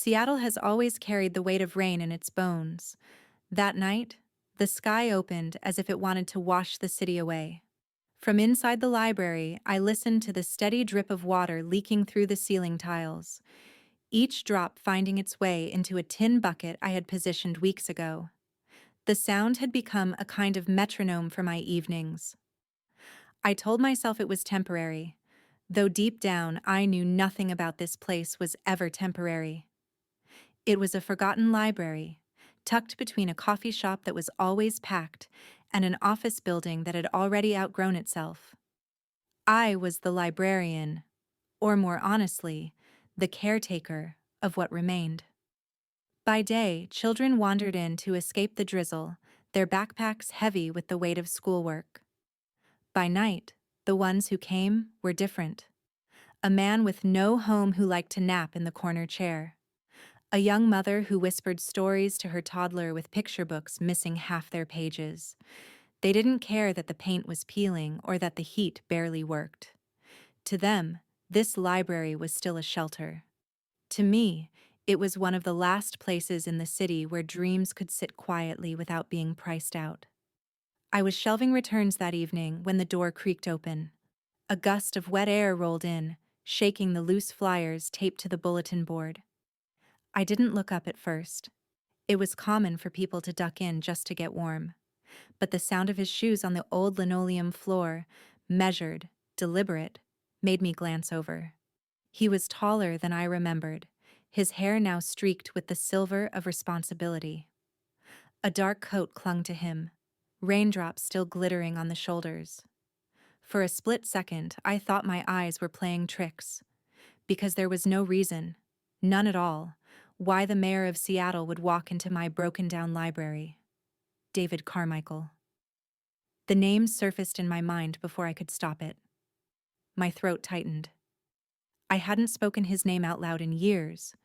Seattle has always carried the weight of rain in its bones. That night, the sky opened as if it wanted to wash the city away. From inside the library, I listened to the steady drip of water leaking through the ceiling tiles, each drop finding its way into a tin bucket I had positioned weeks ago. The sound had become a kind of metronome for my evenings. I told myself it was temporary, though deep down I knew nothing about this place was ever temporary. It was a forgotten library, tucked between a coffee shop that was always packed and an office building that had already outgrown itself. I was the librarian, or more honestly, the caretaker of what remained. By day, children wandered in to escape the drizzle, their backpacks heavy with the weight of schoolwork. By night, the ones who came were different. A man with no home who liked to nap in the corner chair. A young mother who whispered stories to her toddler with picture books missing half their pages. They didn't care that the paint was peeling or that the heat barely worked. To them, this library was still a shelter. To me, it was one of the last places in the city where dreams could sit quietly without being priced out. I was shelving returns that evening when the door creaked open. A gust of wet air rolled in, shaking the loose flyers taped to the bulletin board. I didn't look up at first. It was common for people to duck in just to get warm. But the sound of his shoes on the old linoleum floor, measured, deliberate, made me glance over. He was taller than I remembered, his hair now streaked with the silver of responsibility. A dark coat clung to him, raindrops still glittering on the shoulders. For a split second, I thought my eyes were playing tricks, because there was no reason, none at all, why the mayor of Seattle would walk into my broken-down library. David Carmichael. The name surfaced in my mind before I could stop it. My throat tightened. I hadn't spoken his name out loud in years,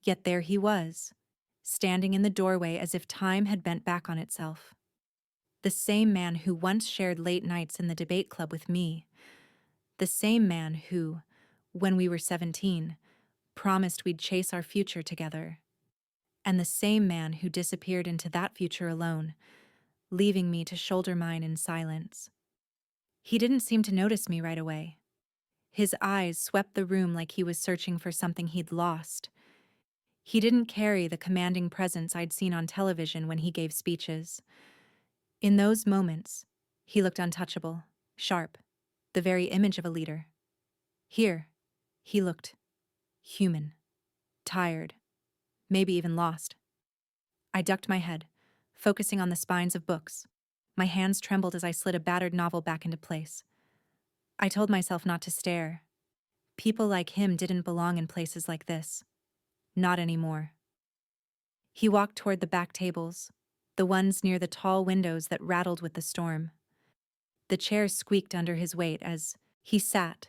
yet there he was, standing in the doorway as if time had bent back on itself. The same man who once shared late nights in the debate club with me. The same man who, when we were 17, promised we'd chase our future together. And the same man who disappeared into that future alone, leaving me to shoulder mine in silence. He didn't seem to notice me right away. His eyes swept the room like he was searching for something he'd lost. He didn't carry the commanding presence I'd seen on television when he gave speeches. In those moments, he looked untouchable, sharp, the very image of a leader. Here, he looked human, tired, maybe even lost. I ducked my head, focusing on the spines of books. My hands trembled as I slid a battered novel back into place. I told myself not to stare. People like him didn't belong in places like this. Not anymore. He walked toward the back tables, the ones near the tall windows that rattled with the storm. The chairs squeaked under his weight as he sat.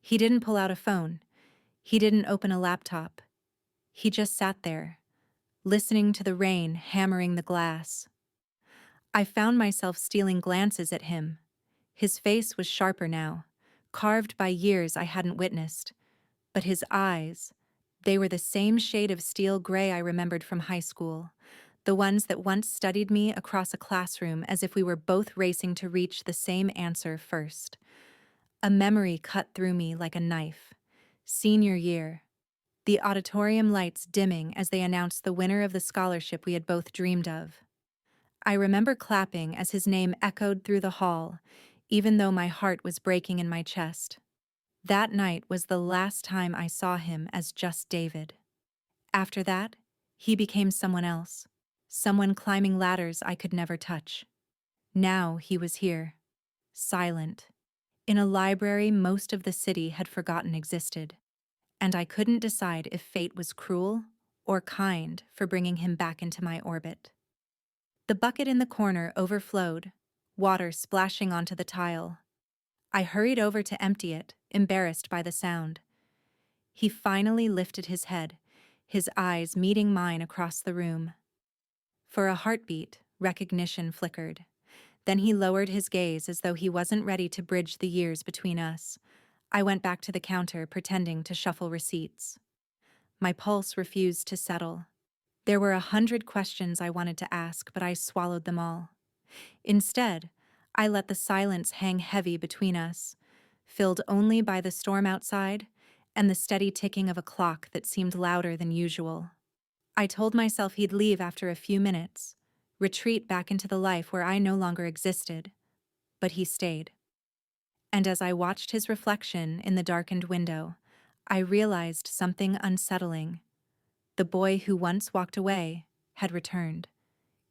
He didn't pull out a phone. He didn't open a laptop. He just sat there, listening to the rain hammering the glass. I found myself stealing glances at him. His face was sharper now, carved by years I hadn't witnessed. But his eyes, they were the same shade of steel gray I remembered from high school, the ones that once studied me across a classroom as if we were both racing to reach the same answer first. A memory cut through me like a knife. Senior year. The auditorium lights dimming as they announced the winner of the scholarship we had both dreamed of. I remember clapping as his name echoed through the hall, even though my heart was breaking in my chest. That night was the last time I saw him as just David. After that, he became someone else, someone climbing ladders I could never touch. Now he was here, silent, in a library most of the city had forgotten existed, and I couldn't decide if fate was cruel or kind for bringing him back into my orbit. The bucket in the corner overflowed, water splashing onto the tile. I hurried over to empty it, embarrassed by the sound. He finally lifted his head, his eyes meeting mine across the room. For a heartbeat, recognition flickered. Then he lowered his gaze as though he wasn't ready to bridge the years between us. I went back to the counter, pretending to shuffle receipts. My pulse refused to settle. There were 100 questions I wanted to ask, but I swallowed them all. Instead, I let the silence hang heavy between us, filled only by the storm outside and the steady ticking of a clock that seemed louder than usual. I told myself he'd leave after a few minutes, retreat back into the life where I no longer existed, but he stayed. And as I watched his reflection in the darkened window, I realized something unsettling. The boy who once walked away had returned,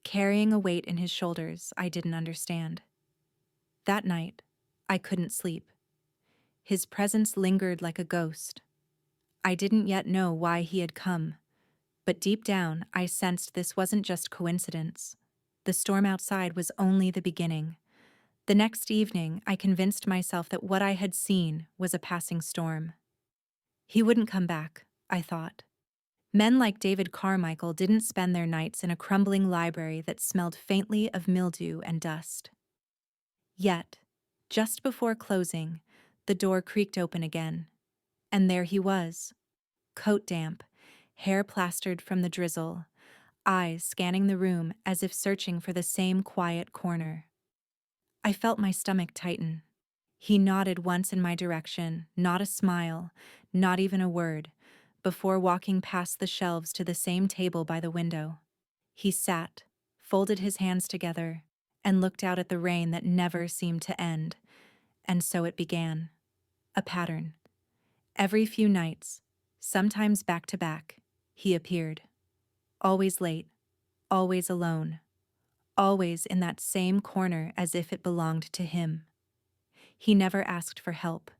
carrying a weight in his shoulders I didn't understand. That night, I couldn't sleep. His presence lingered like a ghost. I didn't yet know why he had come, but deep down I sensed this wasn't just coincidence. The storm outside was only the beginning. The next evening, I convinced myself that what I had seen was a passing storm. He wouldn't come back, I thought. Men like David Carmichael didn't spend their nights in a crumbling library that smelled faintly of mildew and dust. Yet, just before closing, the door creaked open again, and there he was, coat damp, hair plastered from the drizzle, eyes scanning the room as if searching for the same quiet corner. I felt my stomach tighten. He nodded once in my direction, not a smile, not even a word, before walking past the shelves to the same table by the window. He sat, folded his hands together, and looked out at the rain that never seemed to end. And so it began. A pattern. Every few nights, sometimes back to back, he appeared. Always late, always alone, always in that same corner as if it belonged to him. He never asked for help,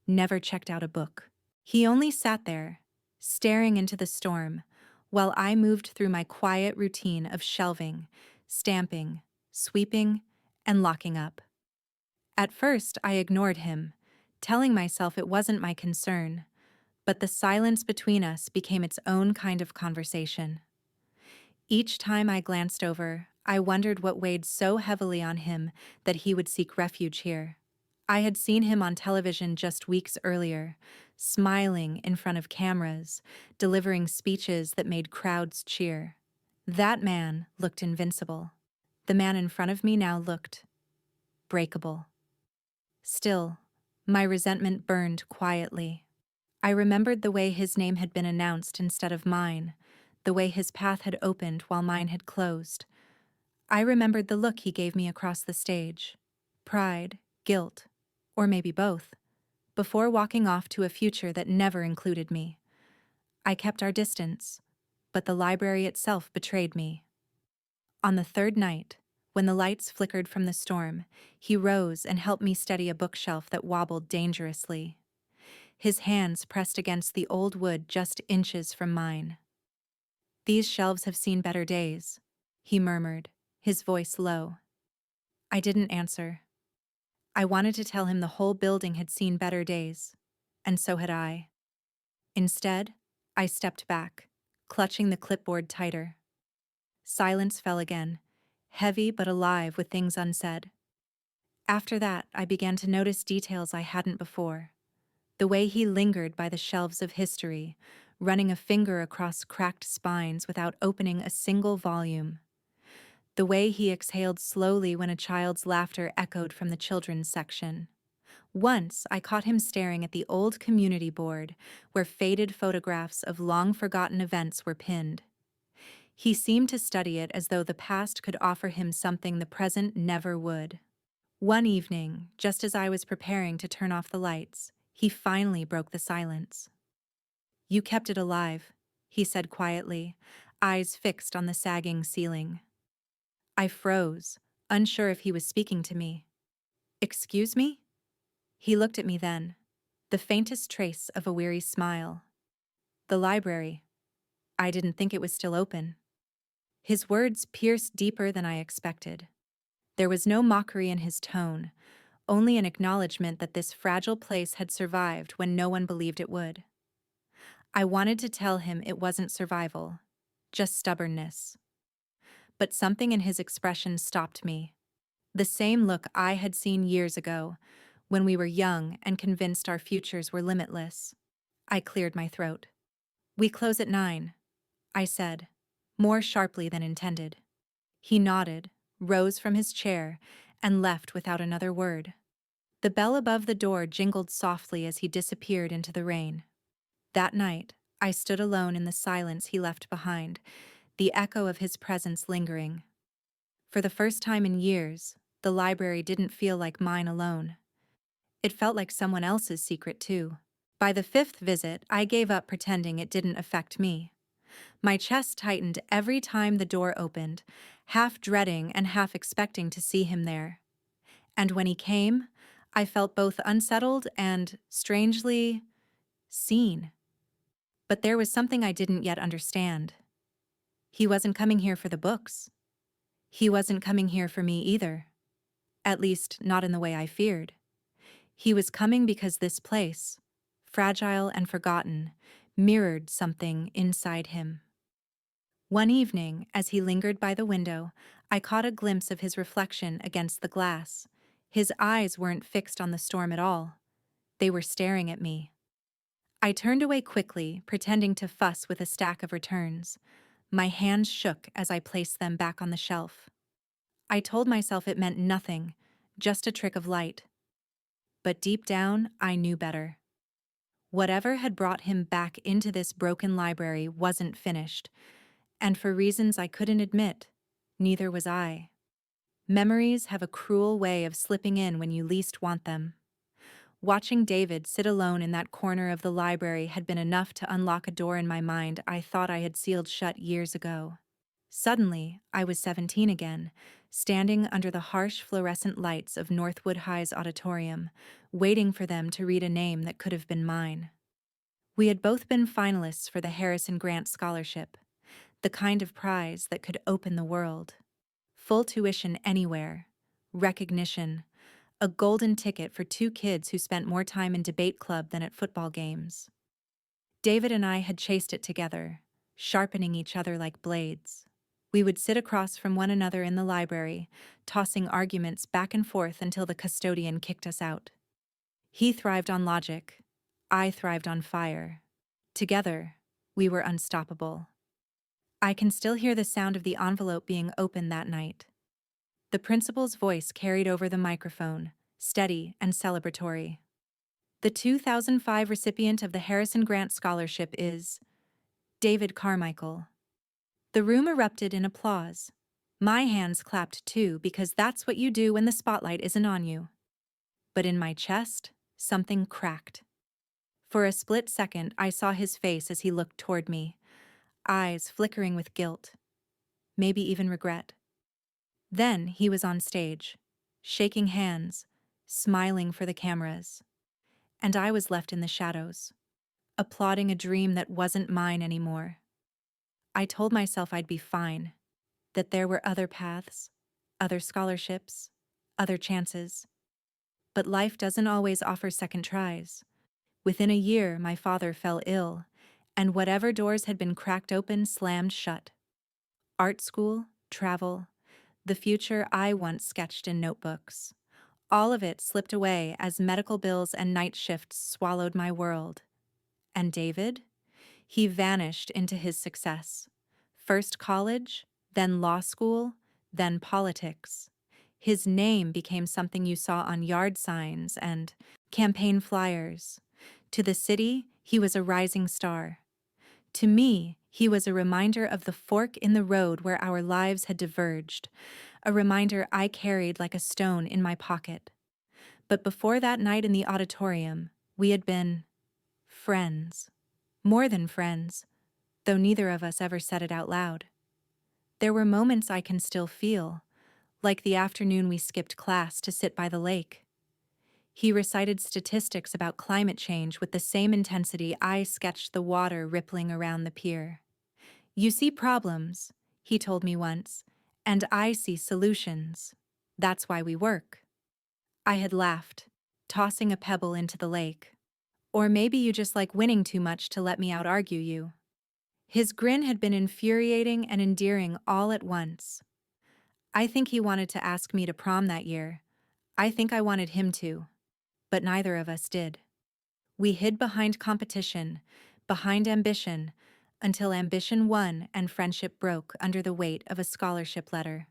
never checked out a book. He only sat there, staring into the storm, while I moved through my quiet routine of shelving, stamping, sweeping, and locking up. At first, I ignored him, telling myself it wasn't my concern, but the silence between us became its own kind of conversation. Each time I glanced over, I wondered what weighed so heavily on him that he would seek refuge here. I had seen him on television just weeks earlier, smiling in front of cameras, delivering speeches that made crowds cheer. That man looked invincible. The man in front of me now looked breakable. Still, my resentment burned quietly. I remembered the way his name had been announced instead of mine, the way his path had opened while mine had closed. I remembered the look he gave me across the stage. Pride, guilt, or maybe both, before walking off to a future that never included me. I kept our distance, but the library itself betrayed me. On the third night, when the lights flickered from the storm, he rose and helped me steady a bookshelf that wobbled dangerously. His hands pressed against the old wood just inches from mine. "These shelves have seen better days," he murmured, his voice low. I didn't answer. I wanted to tell him the whole building had seen better days, and so had I. Instead, I stepped back, clutching the clipboard tighter. Silence fell again, heavy but alive with things unsaid. After that, I began to notice details I hadn't before. The way he lingered by the shelves of history, running a finger across cracked spines without opening a single volume. The way he exhaled slowly when a child's laughter echoed from the children's section. Once, I caught him staring at the old community board, where faded photographs of long-forgotten events were pinned. He seemed to study it as though the past could offer him something the present never would. One evening, just as I was preparing to turn off the lights, he finally broke the silence. "You kept it alive," he said quietly, eyes fixed on the sagging ceiling. I froze, unsure if he was speaking to me. "Excuse me?" He looked at me then, the faintest trace of a weary smile. "The library. I didn't think it was still open." His words pierced deeper than I expected. There was no mockery in his tone, only an acknowledgement that this fragile place had survived when no one believed it would. I wanted to tell him it wasn't survival, just stubbornness. But something in his expression stopped me. The same look I had seen years ago, when we were young and convinced our futures were limitless. I cleared my throat. We close at 9, I said, more sharply than intended. He nodded, rose from his chair, and left without another word. The bell above the door jingled softly as he disappeared into the rain. That night, I stood alone in the silence he left behind, the echo of his presence lingering. For the first time in years, the library didn't feel like mine alone. It felt like someone else's secret, too. By the 5th visit, I gave up pretending it didn't affect me. My chest tightened every time the door opened, half dreading and half expecting to see him there. And when he came, I felt both unsettled and, strangely, seen. But there was something I didn't yet understand. He wasn't coming here for the books. He wasn't coming here for me either. At least, not in the way I feared. He was coming because this place, fragile and forgotten, mirrored something inside him. One evening, as he lingered by the window, I caught a glimpse of his reflection against the glass. His eyes weren't fixed on the storm at all. They were staring at me. I turned away quickly, pretending to fuss with a stack of returns. My hands shook as I placed them back on the shelf. I told myself it meant nothing, just a trick of light. But deep down, I knew better. Whatever had brought him back into this broken library wasn't finished, and for reasons I couldn't admit, neither was I. Memories have a cruel way of slipping in when you least want them. Watching David sit alone in that corner of the library had been enough to unlock a door in my mind I thought I had sealed shut years ago. Suddenly, I was 17 again, standing under the harsh fluorescent lights of Northwood High's auditorium, waiting for them to read a name that could have been mine. We had both been finalists for the Harrison Grant Scholarship, the kind of prize that could open the world. Full tuition anywhere, recognition, a golden ticket for two kids who spent more time in debate club than at football games. David and I had chased it together, sharpening each other like blades. We would sit across from one another in the library, tossing arguments back and forth until the custodian kicked us out. He thrived on logic. I thrived on fire. Together, we were unstoppable. I can still hear the sound of the envelope being opened that night. The principal's voice carried over the microphone, steady and celebratory. The 2005 recipient of the Harrison Grant Scholarship is David Carmichael. The room erupted in applause. My hands clapped too, because that's what you do when the spotlight isn't on you. But in my chest, something cracked. For a split second, I saw his face as he looked toward me, eyes flickering with guilt, maybe even regret. Then he was on stage, shaking hands, smiling for the cameras. And I was left in the shadows, applauding a dream that wasn't mine anymore. I told myself I'd be fine, that there were other paths, other scholarships, other chances. But life doesn't always offer second tries. Within a year, my father fell ill, and whatever doors had been cracked open slammed shut. Art school, travel, the future I once sketched in notebooks. All of it slipped away as medical bills and night shifts swallowed my world. And David? He vanished into his success. First college, then law school, then politics. His name became something you saw on yard signs and campaign flyers. To the city, he was a rising star. To me, he was a reminder of the fork in the road where our lives had diverged, a reminder I carried like a stone in my pocket. But before that night in the auditorium, we had been friends. More than friends, though neither of us ever said it out loud. There were moments I can still feel, like the afternoon we skipped class to sit by the lake. He recited statistics about climate change with the same intensity I sketched the water rippling around the pier. You see problems, he told me once, and I see solutions. That's why we work. I had laughed, tossing a pebble into the lake. Or maybe you just like winning too much to let me out-argue you. His grin had been infuriating and endearing all at once. I think he wanted to ask me to prom that year. I think I wanted him to. But neither of us did. We hid behind competition, behind ambition, until ambition won and friendship broke under the weight of a scholarship letter.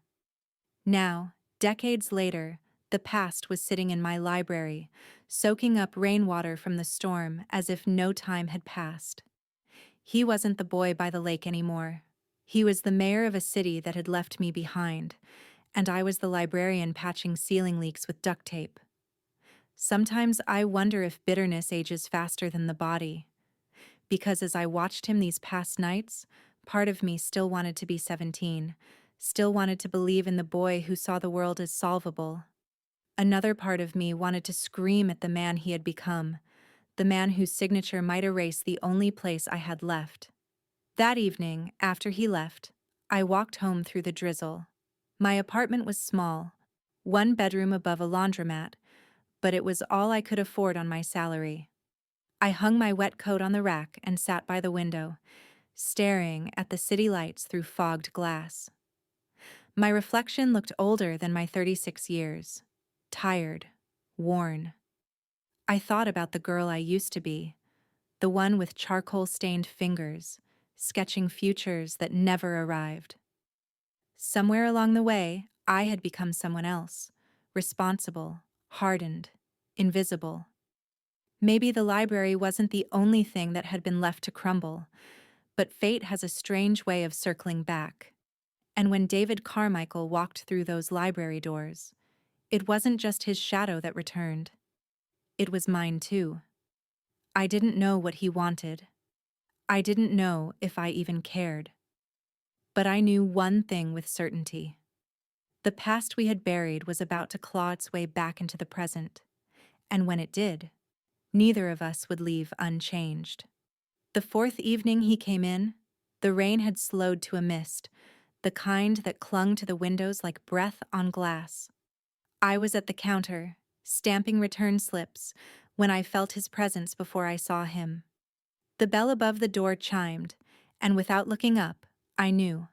Now, decades later, the past was sitting in my library, soaking up rainwater from the storm as if no time had passed. He wasn't the boy by the lake anymore. He was the mayor of a city that had left me behind, and I was the librarian patching ceiling leaks with duct tape. Sometimes I wonder if bitterness ages faster than the body, because as I watched him these past nights, part of me still wanted to be 17, still wanted to believe in the boy who saw the world as solvable. Another part of me wanted to scream at the man he had become, the man whose signature might erase the only place I had left. That evening, after he left, I walked home through the drizzle. My apartment was small, one bedroom above a laundromat, but it was all I could afford on my salary. I hung my wet coat on the rack and sat by the window, staring at the city lights through fogged glass. My reflection looked older than my 36 years, tired, worn. I thought about the girl I used to be, the one with charcoal-stained fingers, sketching futures that never arrived. Somewhere along the way, I had become someone else, responsible, hardened, invisible. Maybe the library wasn't the only thing that had been left to crumble, but fate has a strange way of circling back. And when David Carmichael walked through those library doors, it wasn't just his shadow that returned. It was mine too. I didn't know what he wanted. I didn't know if I even cared. But I knew one thing with certainty. The past we had buried was about to claw its way back into the present, and when it did, neither of us would leave unchanged. The fourth evening he came in, the rain had slowed to a mist, the kind that clung to the windows like breath on glass. I was at the counter, stamping return slips, when I felt his presence before I saw him. The bell above the door chimed, and without looking up, I knew.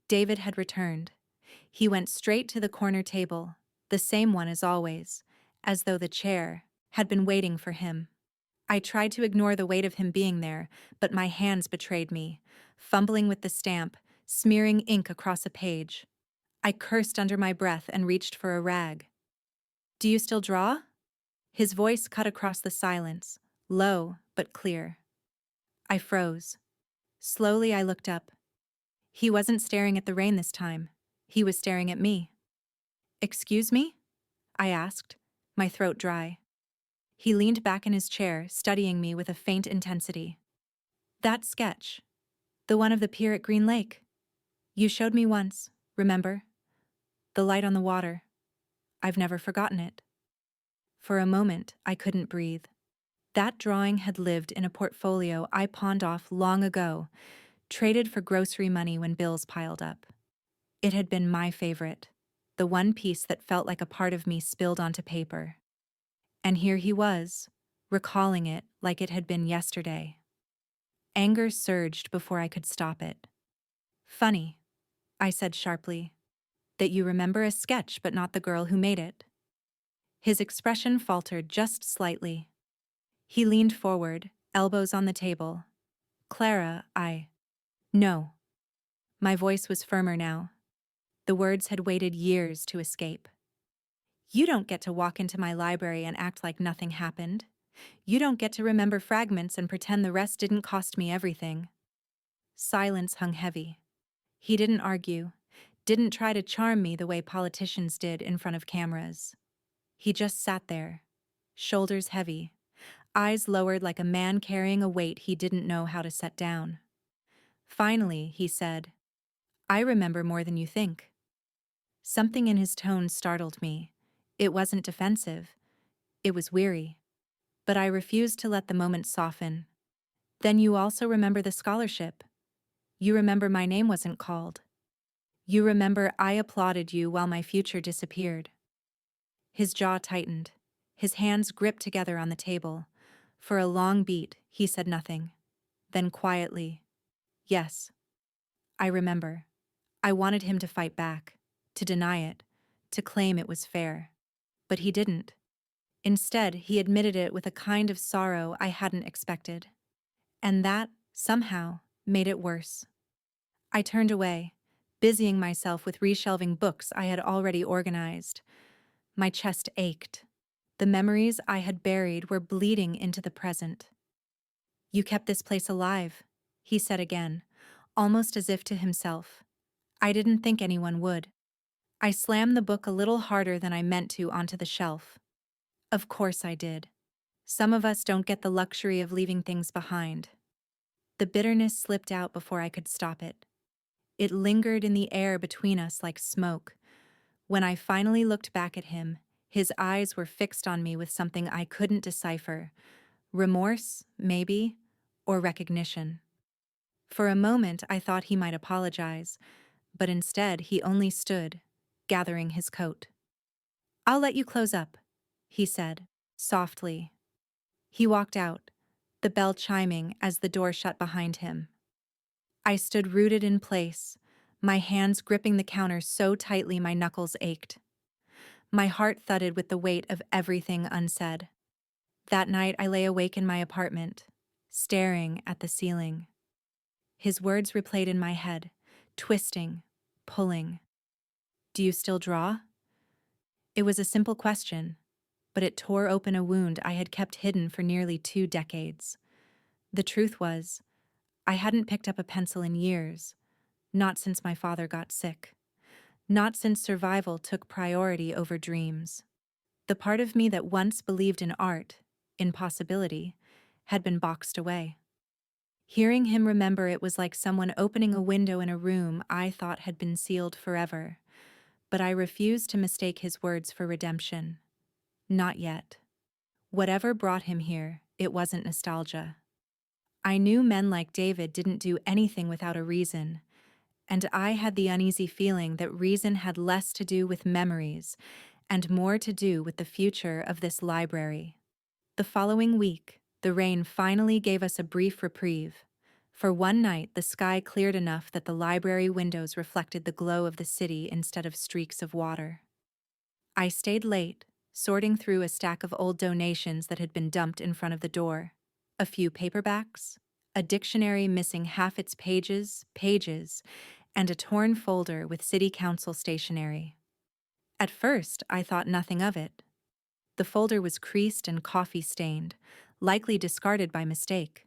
David had returned. He went straight to the corner table, the same one as always, as though the chair had been waiting for him. I tried to ignore the weight of him being there, but my hands betrayed me, fumbling with the stamp, smearing ink across a page. I cursed under my breath and reached for a rag. "Do you still draw?" His voice cut across the silence, low but clear. I froze. Slowly I looked up. He wasn't staring at the rain this time. He was staring at me. "Excuse me?" I asked, my throat dry. He leaned back in his chair, studying me with a faint intensity. "That sketch. The one of the pier at Green Lake. You showed me once, remember? The light on the water. I've never forgotten it." For a moment, I couldn't breathe. That drawing had lived in a portfolio I pawned off long ago, traded for grocery money when bills piled up. It had been my favorite, the one piece that felt like a part of me spilled onto paper. And here he was, recalling it like it had been yesterday. Anger surged before I could stop it. "Funny," I said sharply, "that you remember a sketch but not the girl who made it." His expression faltered just slightly. He leaned forward, elbows on the table. "Clara, No." My voice was firmer now. The words had waited years to escape. "You don't get to walk into my library and act like nothing happened. You don't get to remember fragments and pretend the rest didn't cost me everything." Silence hung heavy. He didn't argue, didn't try to charm me the way politicians did in front of cameras. He just sat there, shoulders heavy, eyes lowered like a man carrying a weight he didn't know how to set down. Finally, he said, "I remember more than you think." Something in his tone startled me. It wasn't defensive. It was weary. But I refused to let the moment soften. "Then you also remember the scholarship. You remember my name wasn't called. You remember I applauded you while my future disappeared." His jaw tightened. His hands gripped together on the table. For a long beat, he said nothing. Then quietly, "Yes, I remember." I wanted him to fight back, to deny it, to claim it was fair. But he didn't. Instead, he admitted it with a kind of sorrow I hadn't expected. And that, somehow, made it worse. I turned away, busying myself with reshelving books I had already organized. My chest ached. The memories I had buried were bleeding into the present. "You kept this place alive," he said again, almost as if to himself. "I didn't think anyone would." I slammed the book a little harder than I meant to onto the shelf. Of course I did. Some of us don't get the luxury of leaving things behind. The bitterness slipped out before I could stop it. It lingered in the air between us like smoke. When I finally looked back at him, his eyes were fixed on me with something I couldn't decipher. Remorse, maybe, or recognition. For a moment I thought he might apologize, but instead he only stood, gathering his coat. "I'll let you close up," he said, softly. He walked out, the bell chiming as the door shut behind him. I stood rooted in place, my hands gripping the counter so tightly my knuckles ached. My heart thudded with the weight of everything unsaid. That night I lay awake in my apartment, staring at the ceiling. His words replayed in my head, twisting, pulling. "Do you still draw?" It was a simple question, but it tore open a wound I had kept hidden for nearly 2 decades. The truth was, I hadn't picked up a pencil in years, not since my father got sick, not since survival took priority over dreams. The part of me that once believed in art, in possibility, had been boxed away. Hearing him remember it was like someone opening a window in a room I thought had been sealed forever, but I refused to mistake his words for redemption. Not yet. Whatever brought him here, it wasn't nostalgia. I knew men like David didn't do anything without a reason, and I had the uneasy feeling that reason had less to do with memories and more to do with the future of this library. The following week, the rain finally gave us a brief reprieve. For one night, the sky cleared enough that the library windows reflected the glow of the city instead of streaks of water. I stayed late, sorting through a stack of old donations that had been dumped in front of the door. A few paperbacks, a dictionary missing half its pages, and a torn folder with city council stationery. At first, I thought nothing of it. The folder was creased and coffee-stained, likely discarded by mistake.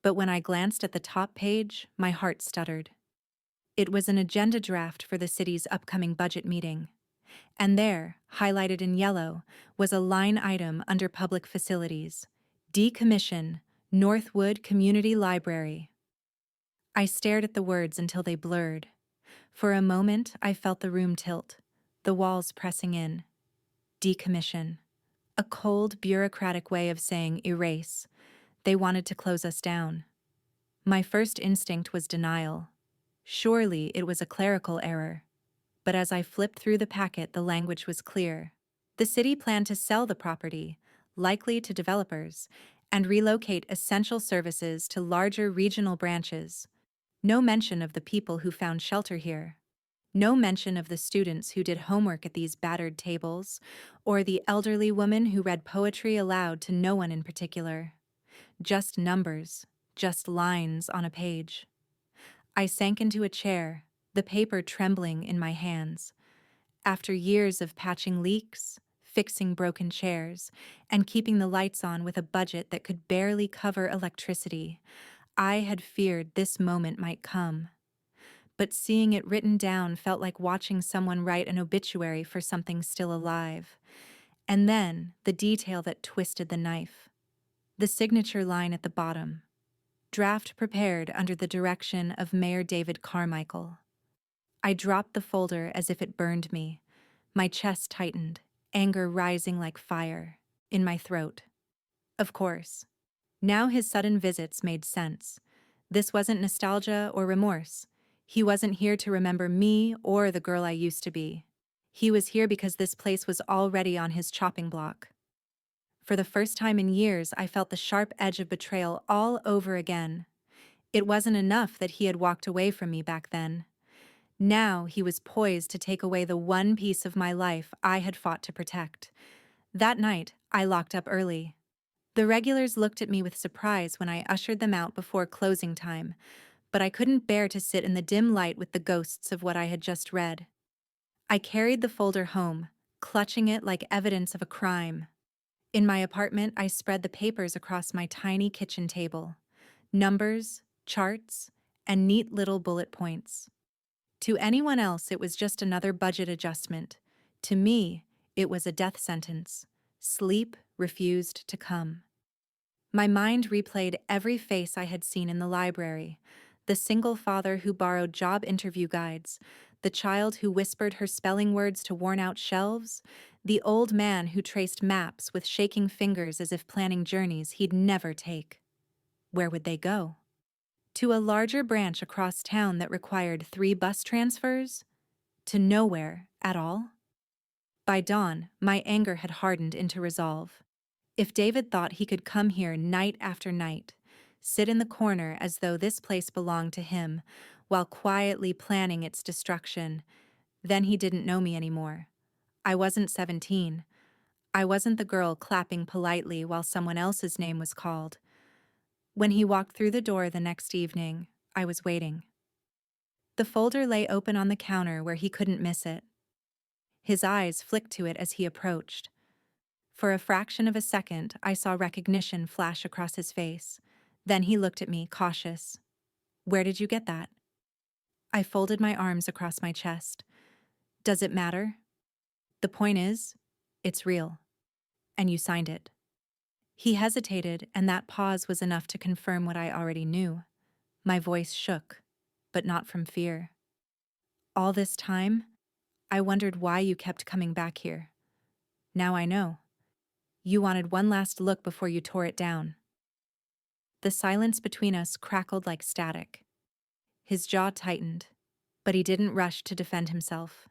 But when I glanced at the top page, my heart stuttered. It was an agenda draft for the city's upcoming budget meeting. And there, highlighted in yellow, was a line item under public facilities: Decommission, Northwood Community Library. I stared at the words until they blurred. For a moment, I felt the room tilt, the walls pressing in. Decommission. A cold, bureaucratic way of saying erase. They wanted to close us down. My first instinct was denial. Surely it was a clerical error. But as I flipped through the packet, the language was clear. The city planned to sell the property, likely to developers, and relocate essential services to larger regional branches. No mention of the people who found shelter here. No mention of the students who did homework at these battered tables, or the elderly woman who read poetry aloud to no one in particular. Just numbers, just lines on a page. I sank into a chair, the paper trembling in my hands. After years of patching leaks, fixing broken chairs, and keeping the lights on with a budget that could barely cover electricity, I had feared this moment might come. But seeing it written down felt like watching someone write an obituary for something still alive. And then, the detail that twisted the knife. The signature line at the bottom. Draft prepared under the direction of Mayor David Carmichael. I dropped the folder as if it burned me. My chest tightened, anger rising like fire in my throat. Of course. Now his sudden visits made sense. This wasn't nostalgia or remorse. He wasn't here to remember me or the girl I used to be. He was here because this place was already on his chopping block. For the first time in years, I felt the sharp edge of betrayal all over again. It wasn't enough that he had walked away from me back then. Now he was poised to take away the one piece of my life I had fought to protect. That night, I locked up early. The regulars looked at me with surprise when I ushered them out before closing time, but I couldn't bear to sit in the dim light with the ghosts of what I had just read. I carried the folder home, clutching it like evidence of a crime. In my apartment, I spread the papers across my tiny kitchen table. Numbers, charts, and neat little bullet points. To anyone else, it was just another budget adjustment. To me, it was a death sentence. Sleep refused to come. My mind replayed every face I had seen in the library. The single father who borrowed job interview guides, the child who whispered her spelling words to worn-out shelves, the old man who traced maps with shaking fingers as if planning journeys he'd never take. Where would they go? To a larger branch across town that required 3 bus transfers? To nowhere at all? By dawn, my anger had hardened into resolve. If David thought he could come here night after night, sit in the corner as though this place belonged to him, while quietly planning its destruction, then he didn't know me anymore. I wasn't 17. I wasn't the girl clapping politely while someone else's name was called. When he walked through the door the next evening, I was waiting. The folder lay open on the counter where he couldn't miss it. His eyes flicked to it as he approached. For a fraction of a second, I saw recognition flash across his face. Then he looked at me, cautious. "Where did you get that?" I folded my arms across my chest. "Does it matter? The point is, it's real. And you signed it." He hesitated, and that pause was enough to confirm what I already knew. My voice shook, but not from fear. "All this time, I wondered why you kept coming back here. Now I know. You wanted one last look before you tore it down." The silence between us crackled like static. His jaw tightened, but he didn't rush to defend himself.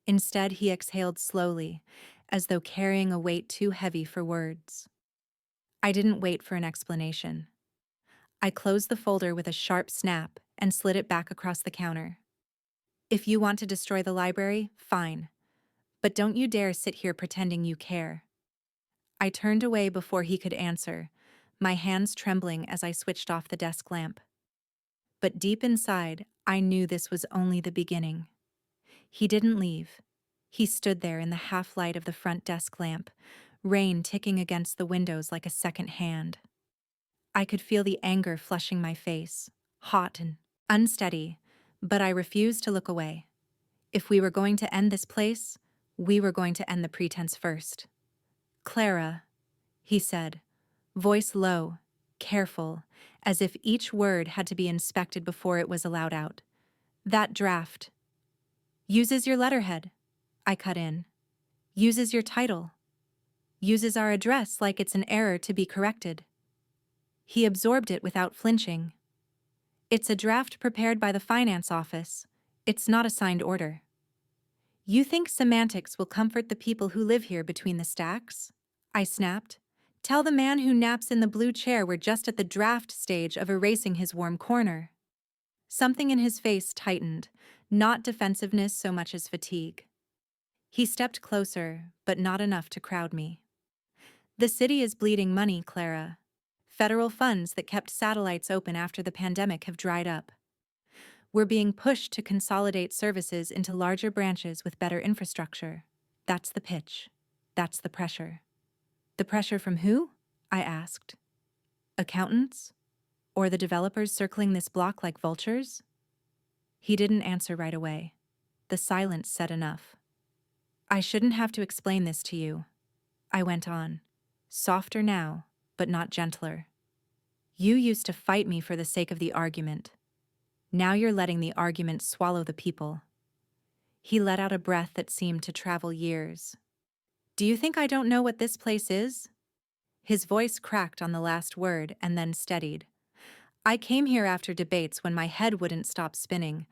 Instead, he exhaled slowly, as though carrying a weight too heavy for words. I didn't wait for an explanation. I closed the folder with a sharp snap and slid it back across the counter. "If you want to destroy the library, fine. But don't you dare sit here pretending you care." I turned away before he could answer, my hands trembling as I switched off the desk lamp. But deep inside, I knew this was only the beginning. He didn't leave. He stood there in the half-light of the front desk lamp, rain ticking against the windows like a second hand. I could feel the anger flushing my face, hot and unsteady, but I refused to look away. If we were going to end this place, we were going to end the pretense first. "Clara," he said, voice low, careful, as if each word had to be inspected before it was allowed out. "That draft uses your letterhead," I cut in. "Uses your title. Uses our address like it's an error to be corrected." He absorbed it without flinching. "It's a draft prepared by the finance office. It's not a signed order." "You think semantics will comfort the people who live here between the stacks?" I snapped. "Tell the man who naps in the blue chair we're just at the draft stage of erasing his warm corner." Something in his face tightened, not defensiveness so much as fatigue. He stepped closer, but not enough to crowd me. "The city is bleeding money, Clara. Federal funds that kept satellites open after the pandemic have dried up. We're being pushed to consolidate services into larger branches with better infrastructure. That's the pitch. That's the pressure." "The pressure from who?" I asked. "Accountants? Or the developers circling this block like vultures?" He didn't answer right away. The silence said enough. "I shouldn't have to explain this to you," I went on, softer now, but not gentler. "You used to fight me for the sake of the argument. Now you're letting the argument swallow the people." He let out a breath that seemed to travel years. "Do you think I don't know what this place is?" His voice cracked on the last word and then steadied. "I came here after debates when my head wouldn't stop spinning.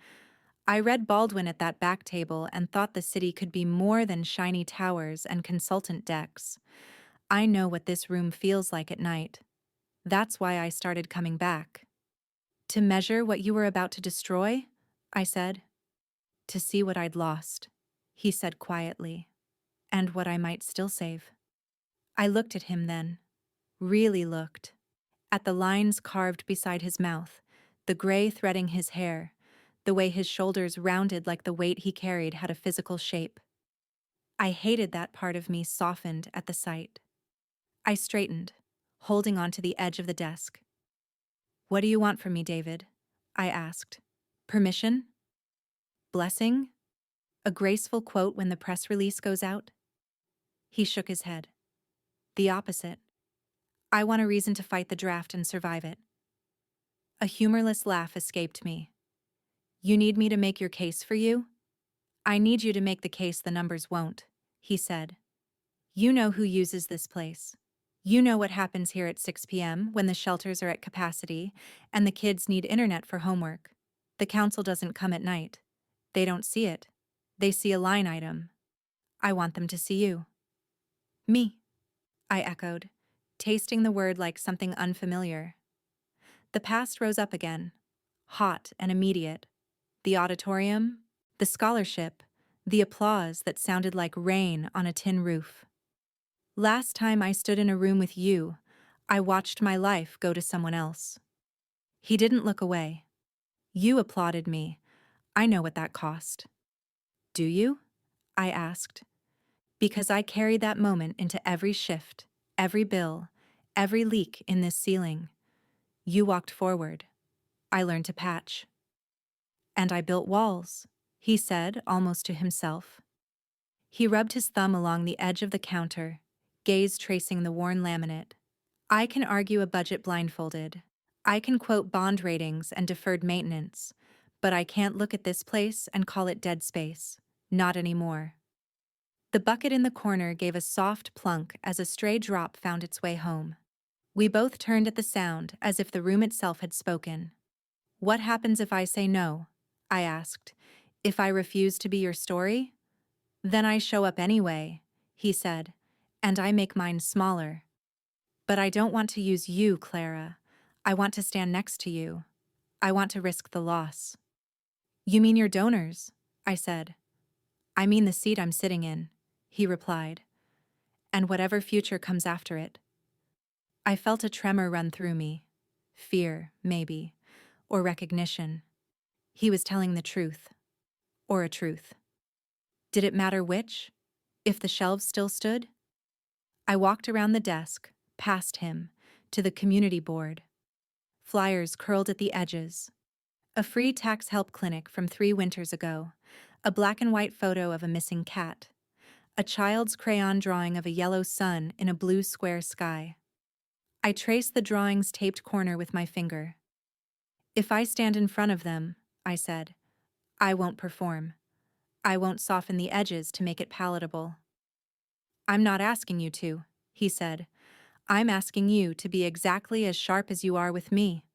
I read Baldwin at that back table and thought the city could be more than shiny towers and consultant decks. I know what this room feels like at night. That's why I started coming back." "To measure what you were about to destroy?" I said. "To see what I'd lost," he said quietly, "and what I might still save." I looked at him then, really looked, at the lines carved beside his mouth, the gray threading his hair, the way his shoulders rounded like the weight he carried had a physical shape. I hated that part of me softened at the sight. I straightened, holding onto the edge of the desk. "What do you want from me, David?" I asked. "Permission? Blessing? A graceful quote when the press release goes out?" He shook his head. "The opposite. I want a reason to fight the draft and survive it." A humorless laugh escaped me. "You need me to make your case for you?" "I need you to make the case the numbers won't," he said. "You know who uses this place. You know what happens here at 6 p.m. when the shelters are at capacity and the kids need internet for homework. The council doesn't come at night. They don't see it. They see a line item. I want them to see you." "Me," I echoed, tasting the word like something unfamiliar. The past rose up again, hot and immediate. The auditorium, the scholarship, the applause that sounded like rain on a tin roof. Last time I stood in a room with you, I watched my life go to someone else. He didn't look away. "You applauded me. I know what that cost." "Do you?" I asked. "Because I carried that moment into every shift, every bill, every leak in this ceiling. You walked forward. I learned to patch. And I built walls," he said, almost to himself. He rubbed his thumb along the edge of the counter, gaze tracing the worn laminate. "I can argue a budget blindfolded. I can quote bond ratings and deferred maintenance, but I can't look at this place and call it dead space. Not anymore." The bucket in the corner gave a soft plunk as a stray drop found its way home. We both turned at the sound as if the room itself had spoken. "What happens if I say no?" I asked. "If I refuse to be your story?" "Then I show up anyway," he said, "and I make mine smaller. But I don't want to use you, Clara. I want to stand next to you. I want to risk the loss." "You mean your donors?" I said. "I mean the seat I'm sitting in," he replied, "and whatever future comes after it." I felt a tremor run through me. Fear, maybe, or recognition. He was telling the truth. Or a truth. Did it matter which? If the shelves still stood? I walked around the desk, past him, to the community board. Flyers curled at the edges. A free tax help clinic from 3 winters ago. A black and white photo of a missing cat. A child's crayon drawing of a yellow sun in a blue square sky. I traced the drawing's taped corner with my finger. "If I stand in front of them," I said, "I won't perform. I won't soften the edges to make it palatable." "I'm not asking you to," he said. "I'm asking you to be exactly as sharp as you are with me."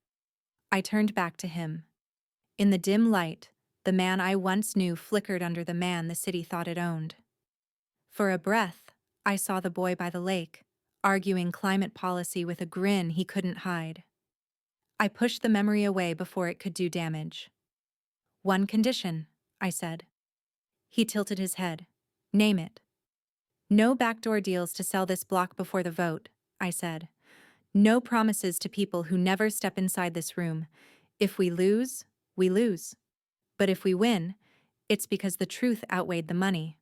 I turned back to him. In the dim light, the man I once knew flickered under the man the city thought it owned. For a breath, I saw the boy by the lake, arguing climate policy with a grin he couldn't hide. I pushed the memory away before it could do damage. "One condition," I said. He tilted his head. "Name it." "No backdoor deals to sell this block before the vote," I said. "No promises to people who never step inside this room. If we lose, we lose. But if we win, it's because the truth outweighed the money."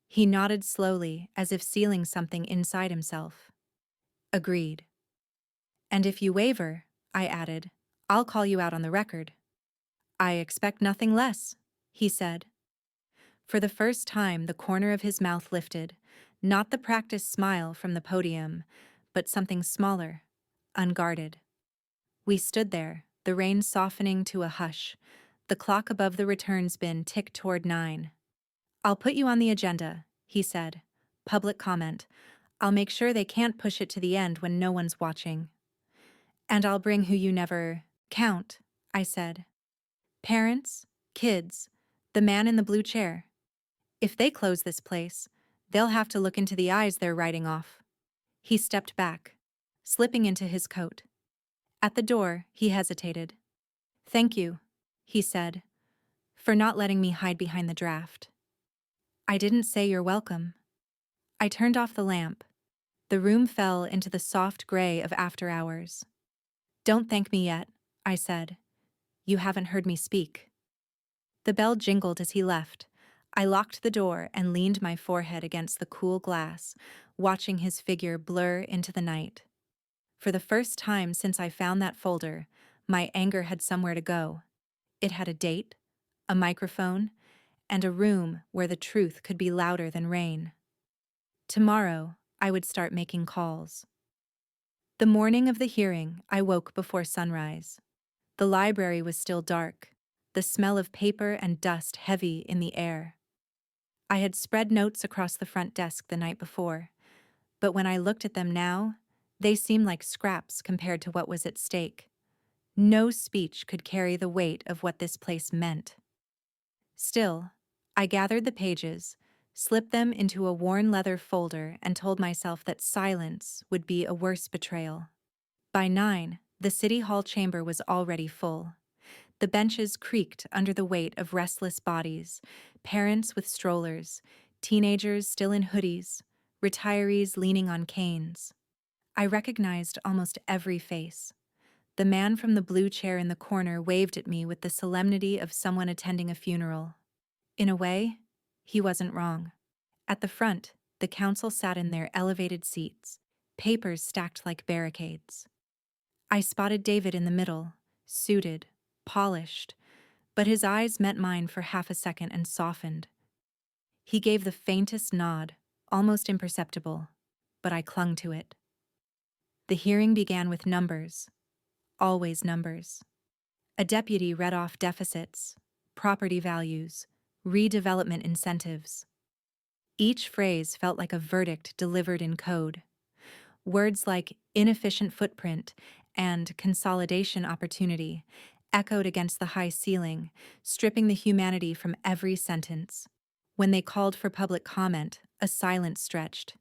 He nodded slowly, as if sealing something inside himself. "Agreed." "And if you waver," I added, "I'll call you out on the record." "I expect nothing less," he said. For the first time, the corner of his mouth lifted, not the practiced smile from the podium, but something smaller, unguarded. We stood there, the rain softening to a hush. The clock above the returns bin ticked toward 9. "I'll put you on the agenda," he said. "Public comment. I'll make sure they can't push it to the end when no one's watching." "And I'll bring who you never count," I said. "Parents, kids, the man in the blue chair. If they close this place, they'll have to look into the eyes they're writing off." He stepped back, slipping into his coat. At the door, he hesitated. "Thank you," he said, "for not letting me hide behind the draft." "I didn't say you're welcome." I turned off the lamp. The room fell into the soft gray of after hours. "Don't thank me yet," I said. You haven't heard me speak." The bell jingled as he left. I locked the door and leaned my forehead against the cool glass, watching his figure blur into the night. For the first time since I found that folder, my anger had somewhere to go. It had a date, a microphone, and a room where the truth could be louder than rain. Tomorrow, I would start making calls. The morning of the hearing, I woke before sunrise. The library was still dark, the smell of paper and dust heavy in the air. I had spread notes across the front desk the night before, but when I looked at them now, they seemed like scraps compared to what was at stake. No speech could carry the weight of what this place meant. Still, I gathered the pages, slipped them into a worn leather folder, and told myself that silence would be a worse betrayal. By 9, the City Hall chamber was already full. The benches creaked under the weight of restless bodies, parents with strollers, teenagers still in hoodies, retirees leaning on canes. I recognized almost every face. The man from the blue chair in the corner waved at me with the solemnity of someone attending a funeral. In a way, he wasn't wrong. At the front, the council sat in their elevated seats, papers stacked like barricades. I spotted David in the middle, suited, polished, but his eyes met mine for half a second and softened. He gave the faintest nod, almost imperceptible, but I clung to it. The hearing began with numbers, always numbers. A deputy read off deficits, property values, redevelopment incentives. Each phrase felt like a verdict delivered in code. Words like inefficient footprint and consolidation opportunity echoed against the high ceiling, stripping the humanity from every sentence. When they called for public comment, a silence stretched.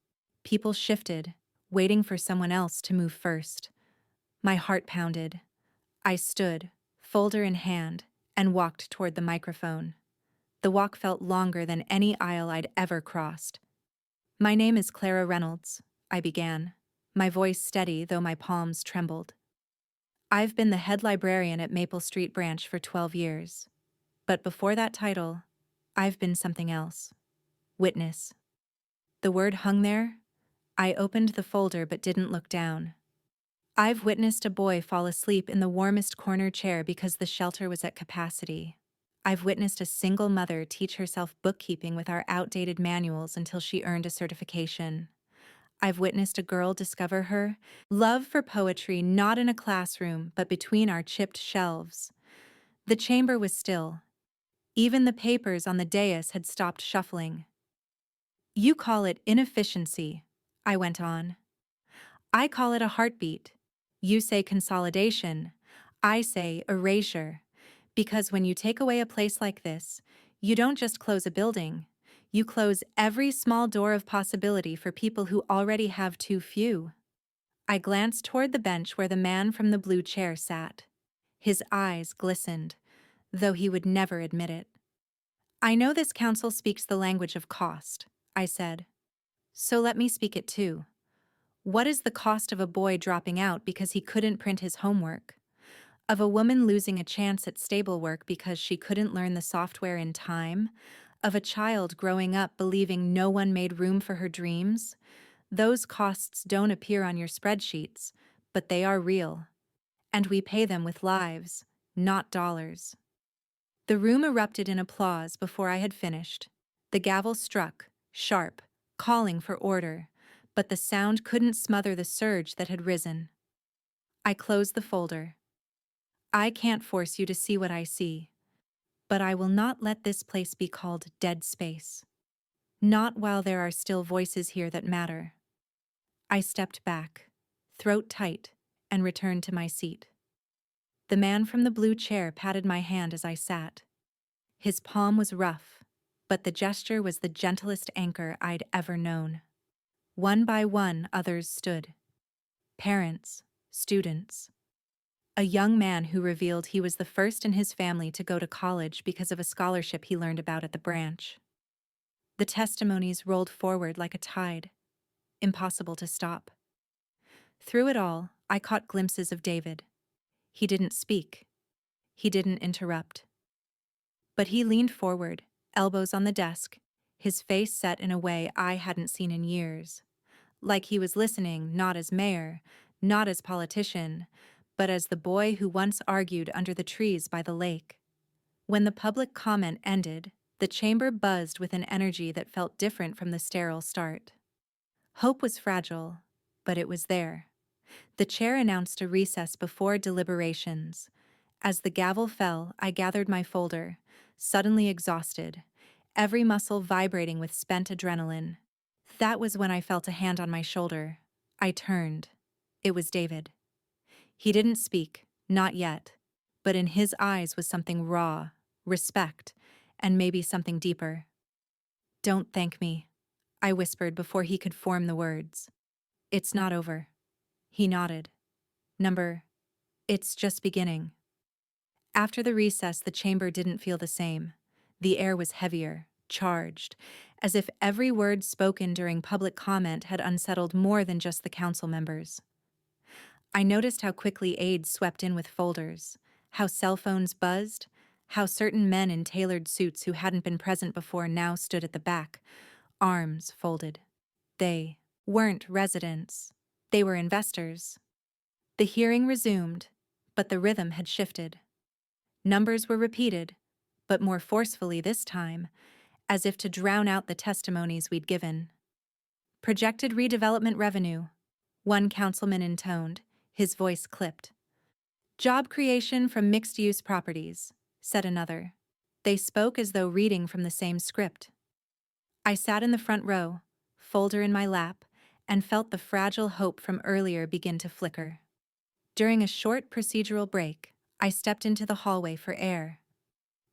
People shifted, waiting for someone else to move first. My heart pounded. I stood, folder in hand, and walked toward the microphone. The walk felt longer than any aisle I'd ever crossed. "My name is Clara Reynolds," I began, my voice steady though my palms trembled. "I've been the head librarian at Maple Street Branch for 12 years. But before that title, I've been something else. Witness." The word hung there. I opened the folder but didn't look down. "I've witnessed a boy fall asleep in the warmest corner chair because the shelter was at capacity. I've witnessed a single mother teach herself bookkeeping with our outdated manuals until she earned a certification. I've witnessed a girl discover her love for poetry not in a classroom but between our chipped shelves." The chamber was still. Even the papers on the dais had stopped shuffling. "You call it inefficiency," I went on. "I call it a heartbeat. You say consolidation. I say erasure. Because when you take away a place like this, you don't just close a building. You close every small door of possibility for people who already have too few." I glanced toward the bench where the man from the blue chair sat. His eyes glistened, though he would never admit it. "I know this council speaks the language of cost," I said. "So let me speak it too. What is the cost of a boy dropping out because he couldn't print his homework? Of a woman losing a chance at stable work because she couldn't learn the software in time? Of a child growing up believing no one made room for her dreams? Those costs don't appear on your spreadsheets, but they are real. And we pay them with lives, not dollars." The room erupted in applause before I had finished. The gavel struck, sharp, calling for order, but the sound couldn't smother the surge that had risen. I closed the folder. "I can't force you to see what I see, but I will not let this place be called dead space. Not while there are still voices here that matter." I stepped back, throat tight, and returned to my seat. The man from the blue chair patted my hand as I sat. His palm was rough, but the gesture was the gentlest anchor I'd ever known. One by one, others stood. Parents, students. A young man who revealed he was the first in his family to go to college because of a scholarship he learned about at the branch. The testimonies rolled forward like a tide, impossible to stop. Through it all, I caught glimpses of David. He didn't speak. He didn't interrupt. But he leaned forward, elbows on the desk, his face set in a way I hadn't seen in years. Like he was listening not as mayor, not as politician, but as the boy who once argued under the trees by the lake. When the public comment ended, the chamber buzzed with an energy that felt different from the sterile start. Hope was fragile, but it was there. The chair announced a recess before deliberations. As the gavel fell, I gathered my folder, suddenly exhausted, every muscle vibrating with spent adrenaline. That was when I felt a hand on my shoulder. I turned. It was David. He didn't speak, not yet, but in his eyes was something raw, respect, and maybe something deeper. "Don't thank me," I whispered before he could form the words. "It's not over." He nodded. It's just beginning." After the recess, the chamber didn't feel the same. The air was heavier, charged, as if every word spoken during public comment had unsettled more than just the council members. I noticed how quickly aides swept in with folders, how cell phones buzzed, how certain men in tailored suits who hadn't been present before now stood at the back, arms folded. They weren't residents. They were investors. The hearing resumed, but the rhythm had shifted. Numbers were repeated, but more forcefully this time, as if to drown out the testimonies we'd given. "Projected redevelopment revenue," one councilman intoned, his voice clipped. "Job creation from mixed-use properties," said another. They spoke as though reading from the same script. I sat in the front row, folder in my lap, and felt the fragile hope from earlier begin to flicker. During a short procedural break, I stepped into the hallway for air.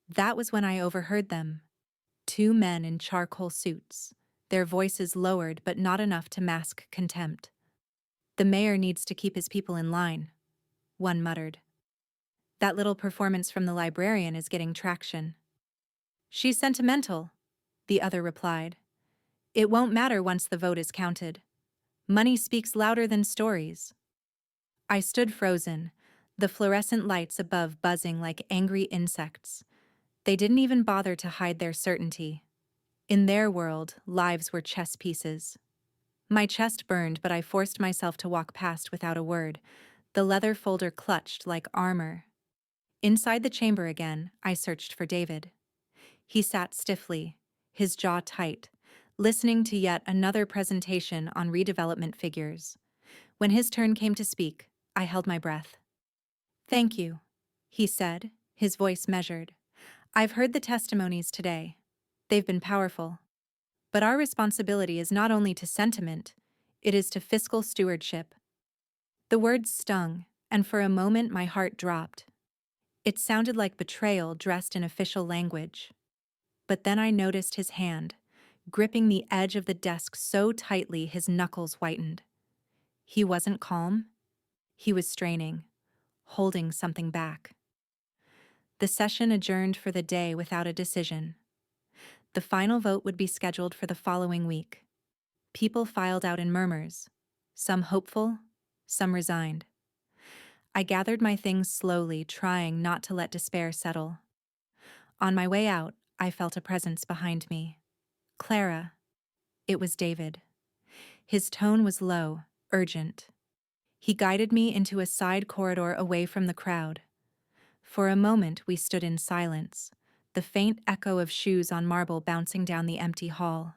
That was when I overheard them. Two men in charcoal suits, their voices lowered but not enough to mask contempt. "The mayor needs to keep his people in line," one muttered. "That little performance from the librarian is getting traction." "She's sentimental," the other replied. "It won't matter once the vote is counted. Money speaks louder than stories." I stood frozen, the fluorescent lights above buzzing like angry insects. They didn't even bother to hide their certainty. In their world, lives were chess pieces. My chest burned, but I forced myself to walk past without a word, the leather folder clutched like armor. Inside the chamber again, I searched for David. He sat stiffly, his jaw tight, listening to yet another presentation on redevelopment figures. When his turn came to speak, I held my breath. "Thank you," he said, his voice measured. "I've heard the testimonies today. They've been powerful. But our responsibility is not only to sentiment, it is to fiscal stewardship." The words stung, and for a moment my heart dropped. It sounded like betrayal dressed in official language. But then I noticed his hand, gripping the edge of the desk so tightly his knuckles whitened. He wasn't calm. He was straining, holding something back. The session adjourned for the day without a decision. The final vote would be scheduled for the following week. People filed out in murmurs, some hopeful, some resigned. I gathered my things slowly, trying not to let despair settle. On my way out, I felt a presence behind me. "Clara." It was David. His tone was low, urgent. He guided me into a side corridor away from the crowd. For a moment we stood in silence, the faint echo of shoes on marble bouncing down the empty hall.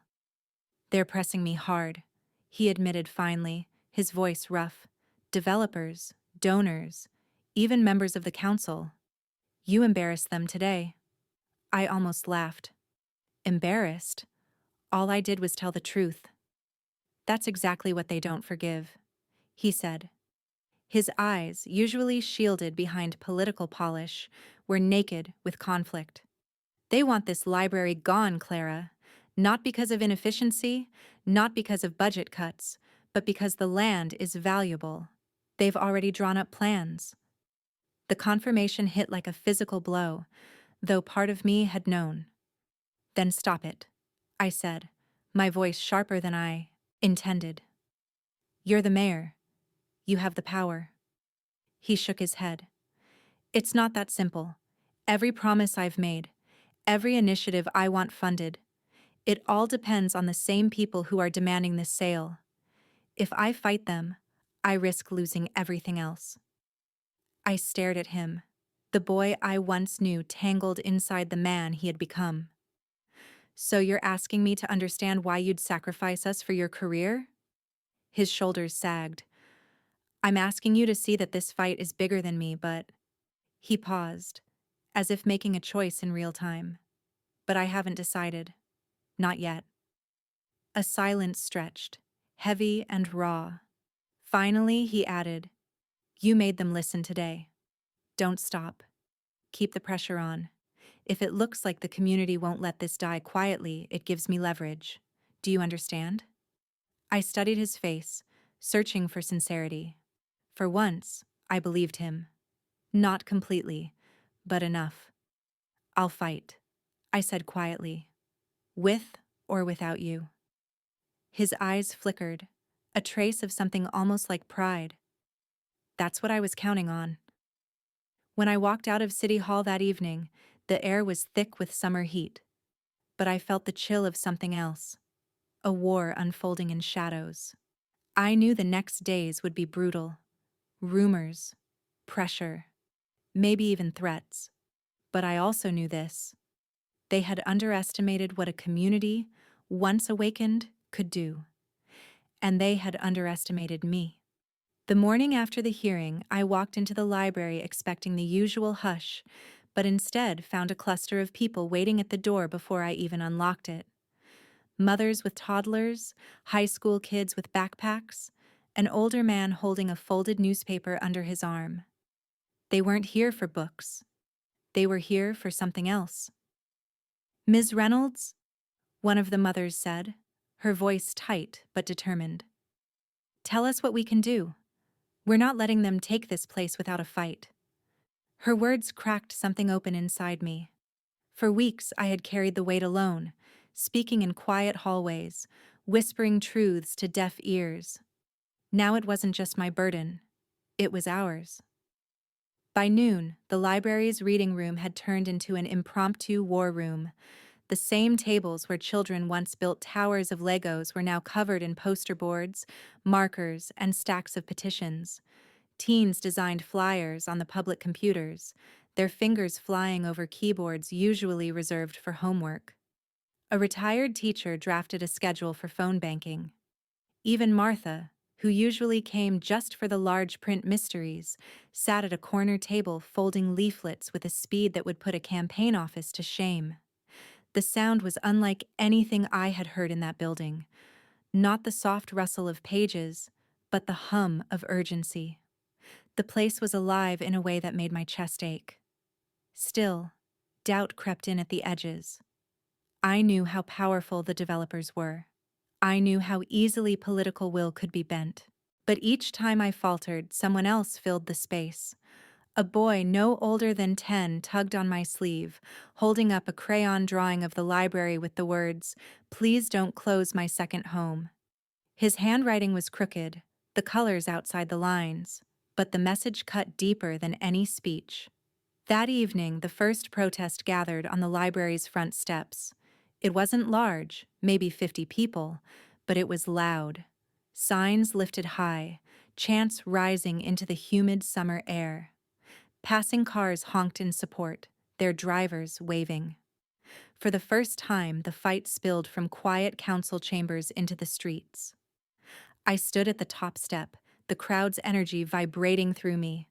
"They're pressing me hard," he admitted finally, his voice rough. "Developers, donors, even members of the council. You embarrassed them today." I almost laughed. Embarrassed? All I did was tell the truth. "That's exactly what they don't forgive," he said. His eyes, usually shielded behind political polish, were naked with conflict. "They want this library gone, Clara. Not because of inefficiency, not because of budget cuts, but because the land is valuable. They've already drawn up plans." The confirmation hit like a physical blow, though part of me had known. "Then stop it," I said, my voice sharper than I intended. "You're the mayor. You have the power." He shook his head. "It's not that simple. Every promise I've made, every initiative I want funded, it all depends on the same people who are demanding this sale. If I fight them, I risk losing everything else. I stared at him, the boy I once knew tangled inside the man he had become. So you're asking me to understand why you'd sacrifice us for your career? His shoulders sagged. I'm asking you to see that this fight is bigger than me, but... He paused, as if making a choice in real time. But I haven't decided. Not yet. A silence stretched, heavy and raw. Finally, he added, "You made them listen today. Don't stop. Keep the pressure on. If it looks like the community won't let this die quietly, it gives me leverage. Do you understand?" I studied his face, searching for sincerity. For once, I believed him. Not completely, but enough. "I'll fight," I said quietly. "With or without you." His eyes flickered, a trace of something almost like pride. That's what I was counting on. When I walked out of City Hall that evening, the air was thick with summer heat. But I felt the chill of something else, a war unfolding in shadows. I knew the next days would be brutal. Rumors, pressure, maybe even threats. But I also knew this. They had underestimated what a community, once awakened, could do. And they had underestimated me. The morning after the hearing, I walked into the library expecting the usual hush, but instead found a cluster of people waiting at the door before I even unlocked it. Mothers with toddlers, high school kids with backpacks, an older man holding a folded newspaper under his arm. They weren't here for books. They were here for something else. "Ms. Reynolds?" one of the mothers said, her voice tight but determined. "Tell us what we can do. We're not letting them take this place without a fight." Her words cracked something open inside me. For weeks I had carried the weight alone, speaking in quiet hallways, whispering truths to deaf ears. Now it wasn't just my burden, it was ours. By noon, the library's reading room had turned into an impromptu war room. The same tables where children once built towers of Legos were now covered in poster boards, markers, and stacks of petitions. Teens designed flyers on the public computers, their fingers flying over keyboards usually reserved for homework. A retired teacher drafted a schedule for phone banking. Even Martha, who usually came just for the large print mysteries, sat at a corner table folding leaflets with a speed that would put a campaign office to shame. The sound was unlike anything I had heard in that building. Not the soft rustle of pages, but the hum of urgency. The place was alive in a way that made my chest ache. Still, doubt crept in at the edges. I knew how powerful the developers were. I knew how easily political will could be bent. But each time I faltered, someone else filled the space. A boy no older than 10 tugged on my sleeve, holding up a crayon drawing of the library with the words, "Please don't close my second home." His handwriting was crooked, the colors outside the lines, but the message cut deeper than any speech. That evening, the first protest gathered on the library's front steps. It wasn't large, maybe 50 people, but it was loud. Signs lifted high, chants rising into the humid summer air. Passing cars honked in support, their drivers waving. For the first time, the fight spilled from quiet council chambers into the streets. I stood at the top step, the crowd's energy vibrating through me.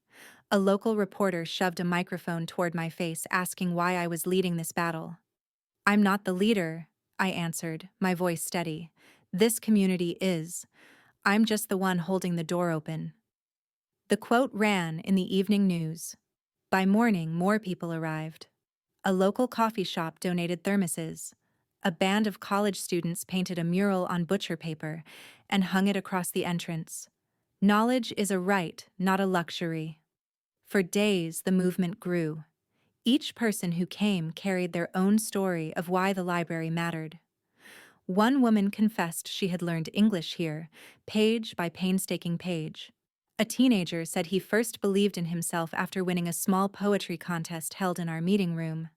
A local reporter shoved a microphone toward my face, asking why I was leading this battle. "I'm not the leader," I answered, my voice steady. "This community is. I'm just the one holding the door open." The quote ran in the evening news. By morning, more people arrived. A local coffee shop donated thermoses. A band of college students painted a mural on butcher paper and hung it across the entrance. Knowledge is a right, not a luxury. For days, the movement grew. Each person who came carried their own story of why the library mattered. One woman confessed she had learned English here, page by painstaking page. A teenager said he first believed in himself after winning a small poetry contest held in our meeting room.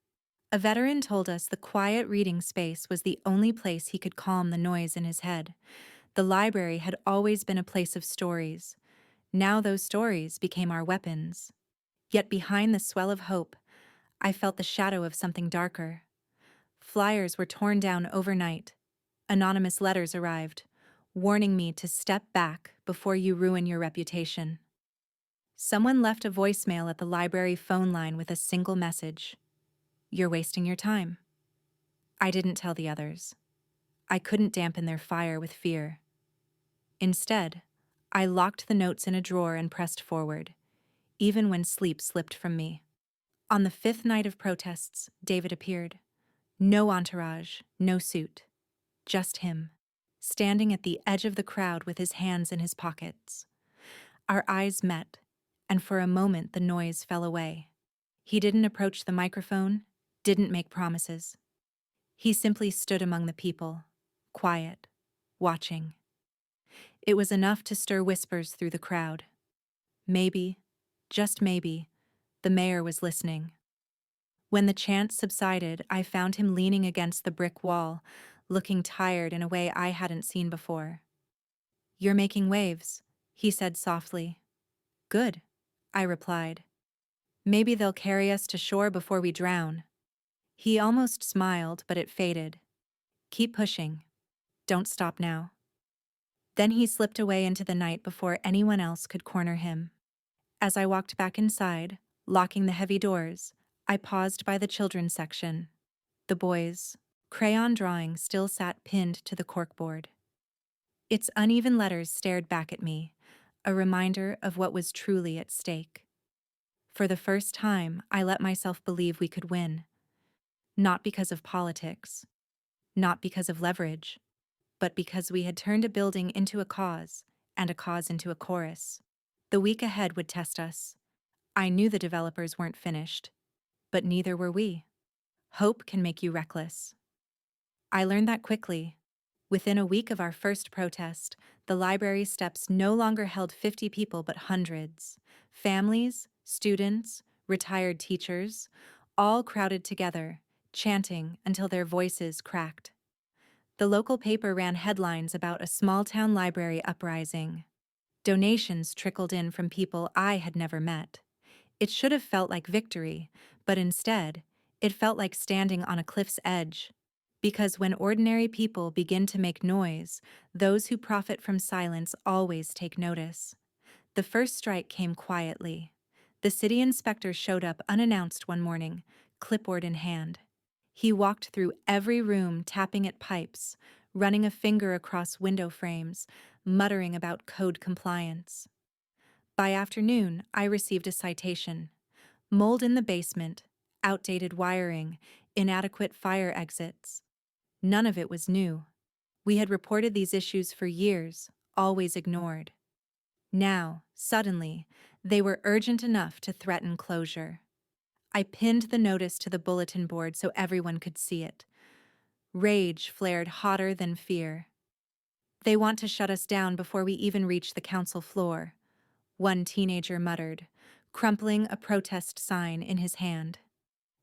A veteran told us the quiet reading space was the only place he could calm the noise in his head. The library had always been a place of stories. Now those stories became our weapons. Yet behind the swell of hope, I felt the shadow of something darker. Flyers were torn down overnight. Anonymous letters arrived, warning me to step back before you ruin your reputation. Someone left a voicemail at the library phone line with a single message: "You're wasting your time." I didn't tell the others. I couldn't dampen their fire with fear. Instead, I locked the notes in a drawer and pressed forward, even when sleep slipped from me. On the fifth night of protests, David appeared. No entourage, no suit. Just him, standing at the edge of the crowd with his hands in his pockets. Our eyes met, and for a moment the noise fell away. He didn't approach the microphone, didn't make promises. He simply stood among the people, quiet, watching. It was enough to stir whispers through the crowd. Maybe, just maybe, the mayor was listening. When the chant subsided, I found him leaning against the brick wall, looking tired in a way I hadn't seen before. "You're making waves," he said softly. "Good," I replied. "Maybe they'll carry us to shore before we drown." He almost smiled, but it faded. "Keep pushing. Don't stop now." Then he slipped away into the night before anyone else could corner him. As I walked back inside, locking the heavy doors, I paused by the children's section. The boys' crayon drawing still sat pinned to the corkboard. Its uneven letters stared back at me, a reminder of what was truly at stake. For the first time, I let myself believe we could win. Not because of politics, not because of leverage, but because we had turned a building into a cause, and a cause into a chorus. The week ahead would test us. I knew the developers weren't finished, but neither were we. Hope can make you reckless. I learned that quickly. Within a week of our first protest, the library steps no longer held 50 people but hundreds. Families, students, retired teachers, all crowded together, chanting until their voices cracked. The local paper ran headlines about a small-town library uprising. Donations trickled in from people I had never met. It should have felt like victory, but instead, it felt like standing on a cliff's edge. Because when ordinary people begin to make noise, those who profit from silence always take notice. The first strike came quietly. The city inspector showed up unannounced one morning, clipboard in hand. He walked through every room, tapping at pipes, running a finger across window frames, muttering about code compliance. By afternoon, I received a citation. Mold in the basement, outdated wiring, inadequate fire exits. None of it was new. We had reported these issues for years, always ignored. Now, suddenly, they were urgent enough to threaten closure. I pinned the notice to the bulletin board so everyone could see it. Rage flared hotter than fear. "They want to shut us down before we even reach the council floor," one teenager muttered, crumpling a protest sign in his hand.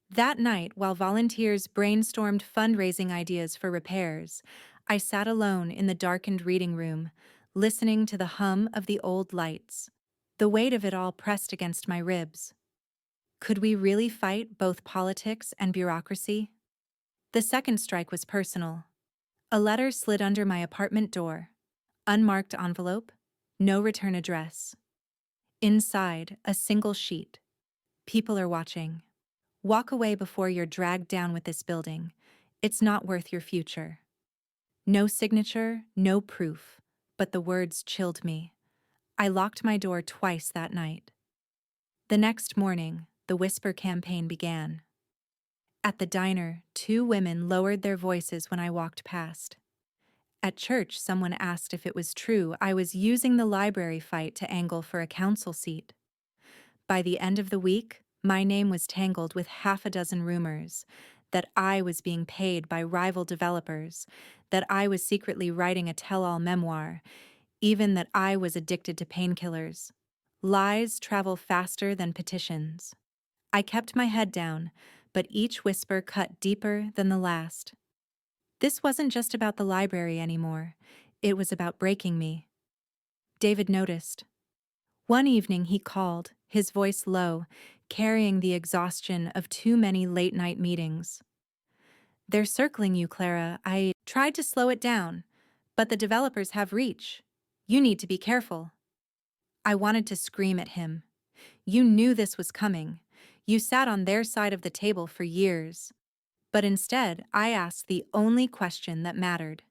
That night, while volunteers brainstormed fundraising ideas for repairs, I sat alone in the darkened reading room, listening to the hum of the old lights. The weight of it all pressed against my ribs. Could we really fight both politics and bureaucracy? The second strike was personal. A letter slid under my apartment door. Unmarked envelope, no return address. Inside, a single sheet. "People are watching. Walk away before you're dragged down with this building. It's not worth your future." No signature, no proof, but the words chilled me. I locked my door twice that night. The next morning, the whisper campaign began. At the diner, 2 women lowered their voices when I walked past. At church, someone asked if it was true I was using the library fight to angle for a council seat. By the end of the week, my name was tangled with half a dozen rumors: that I was being paid by rival developers, that I was secretly writing a tell-all memoir, even that I was addicted to painkillers. Lies travel faster than petitions. I kept my head down, but each whisper cut deeper than the last. This wasn't just about the library anymore. It was about breaking me. David noticed. One evening he called, his voice low, carrying the exhaustion of too many late-night meetings. "They're circling you, Clara. I tried to slow it down, but the developers have reach. You need to be careful." I wanted to scream at him. You knew this was coming. You sat on their side of the table for years. But instead, I asked the only question that mattered.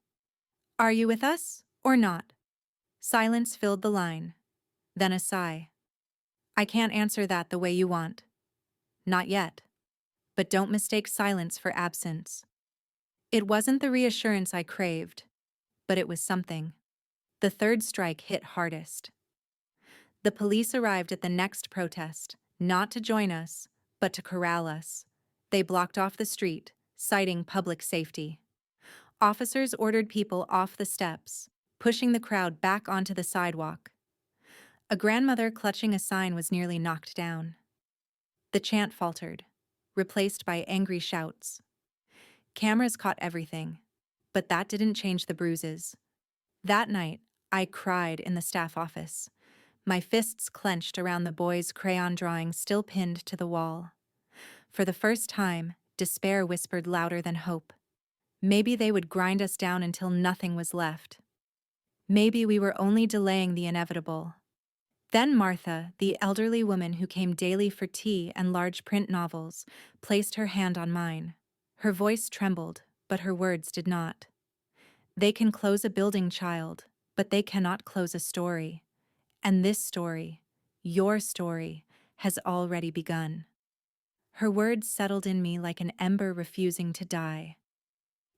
"Are you with us or not?" Silence filled the line. Then a sigh. "I can't answer that the way you want. Not yet." But don't mistake silence for absence. It wasn't the reassurance I craved, but it was something. The third strike hit hardest. The police arrived at the next protest, not to join us, but to corral us. They blocked off the street, citing public safety. Officers ordered people off the steps, pushing the crowd back onto the sidewalk. A grandmother clutching a sign was nearly knocked down. The chant faltered, replaced by angry shouts. Cameras caught everything, but that didn't change the bruises. That night, I cried in the staff office, my fists clenched around the boy's crayon drawing still pinned to the wall. For the first time, despair whispered louder than hope. Maybe they would grind us down until nothing was left. Maybe we were only delaying the inevitable. Then Martha, the elderly woman who came daily for tea and large print novels, placed her hand on mine. Her voice trembled, but her words did not. "They can close a building, child, but they cannot close a story. And this story, your story, has already begun." Her words settled in me like an ember refusing to die.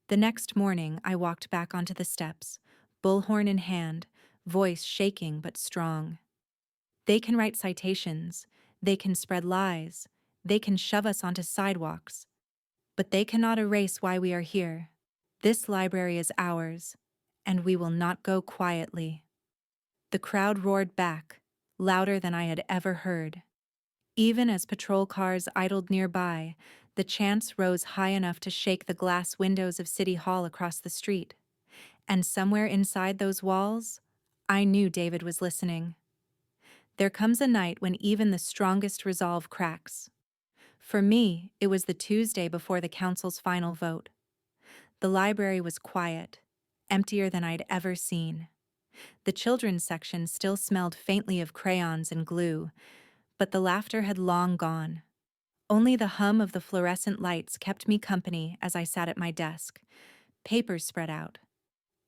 The next morning, I walked back onto the steps, bullhorn in hand, voice shaking but strong. They can write citations, they can spread lies, they can shove us onto sidewalks, but they cannot erase why we are here. This library is ours, and we will not go quietly. The crowd roared back, louder than I had ever heard. Even as patrol cars idled nearby, the chants rose high enough to shake the glass windows of City Hall across the street. And somewhere inside those walls, I knew David was listening. There comes a night when even the strongest resolve cracks. For me, it was the Tuesday before the council's final vote. The library was quiet, emptier than I'd ever seen. The children's section still smelled faintly of crayons and glue, but the laughter had long gone. Only the hum of the fluorescent lights kept me company as I sat at my desk. Papers spread out.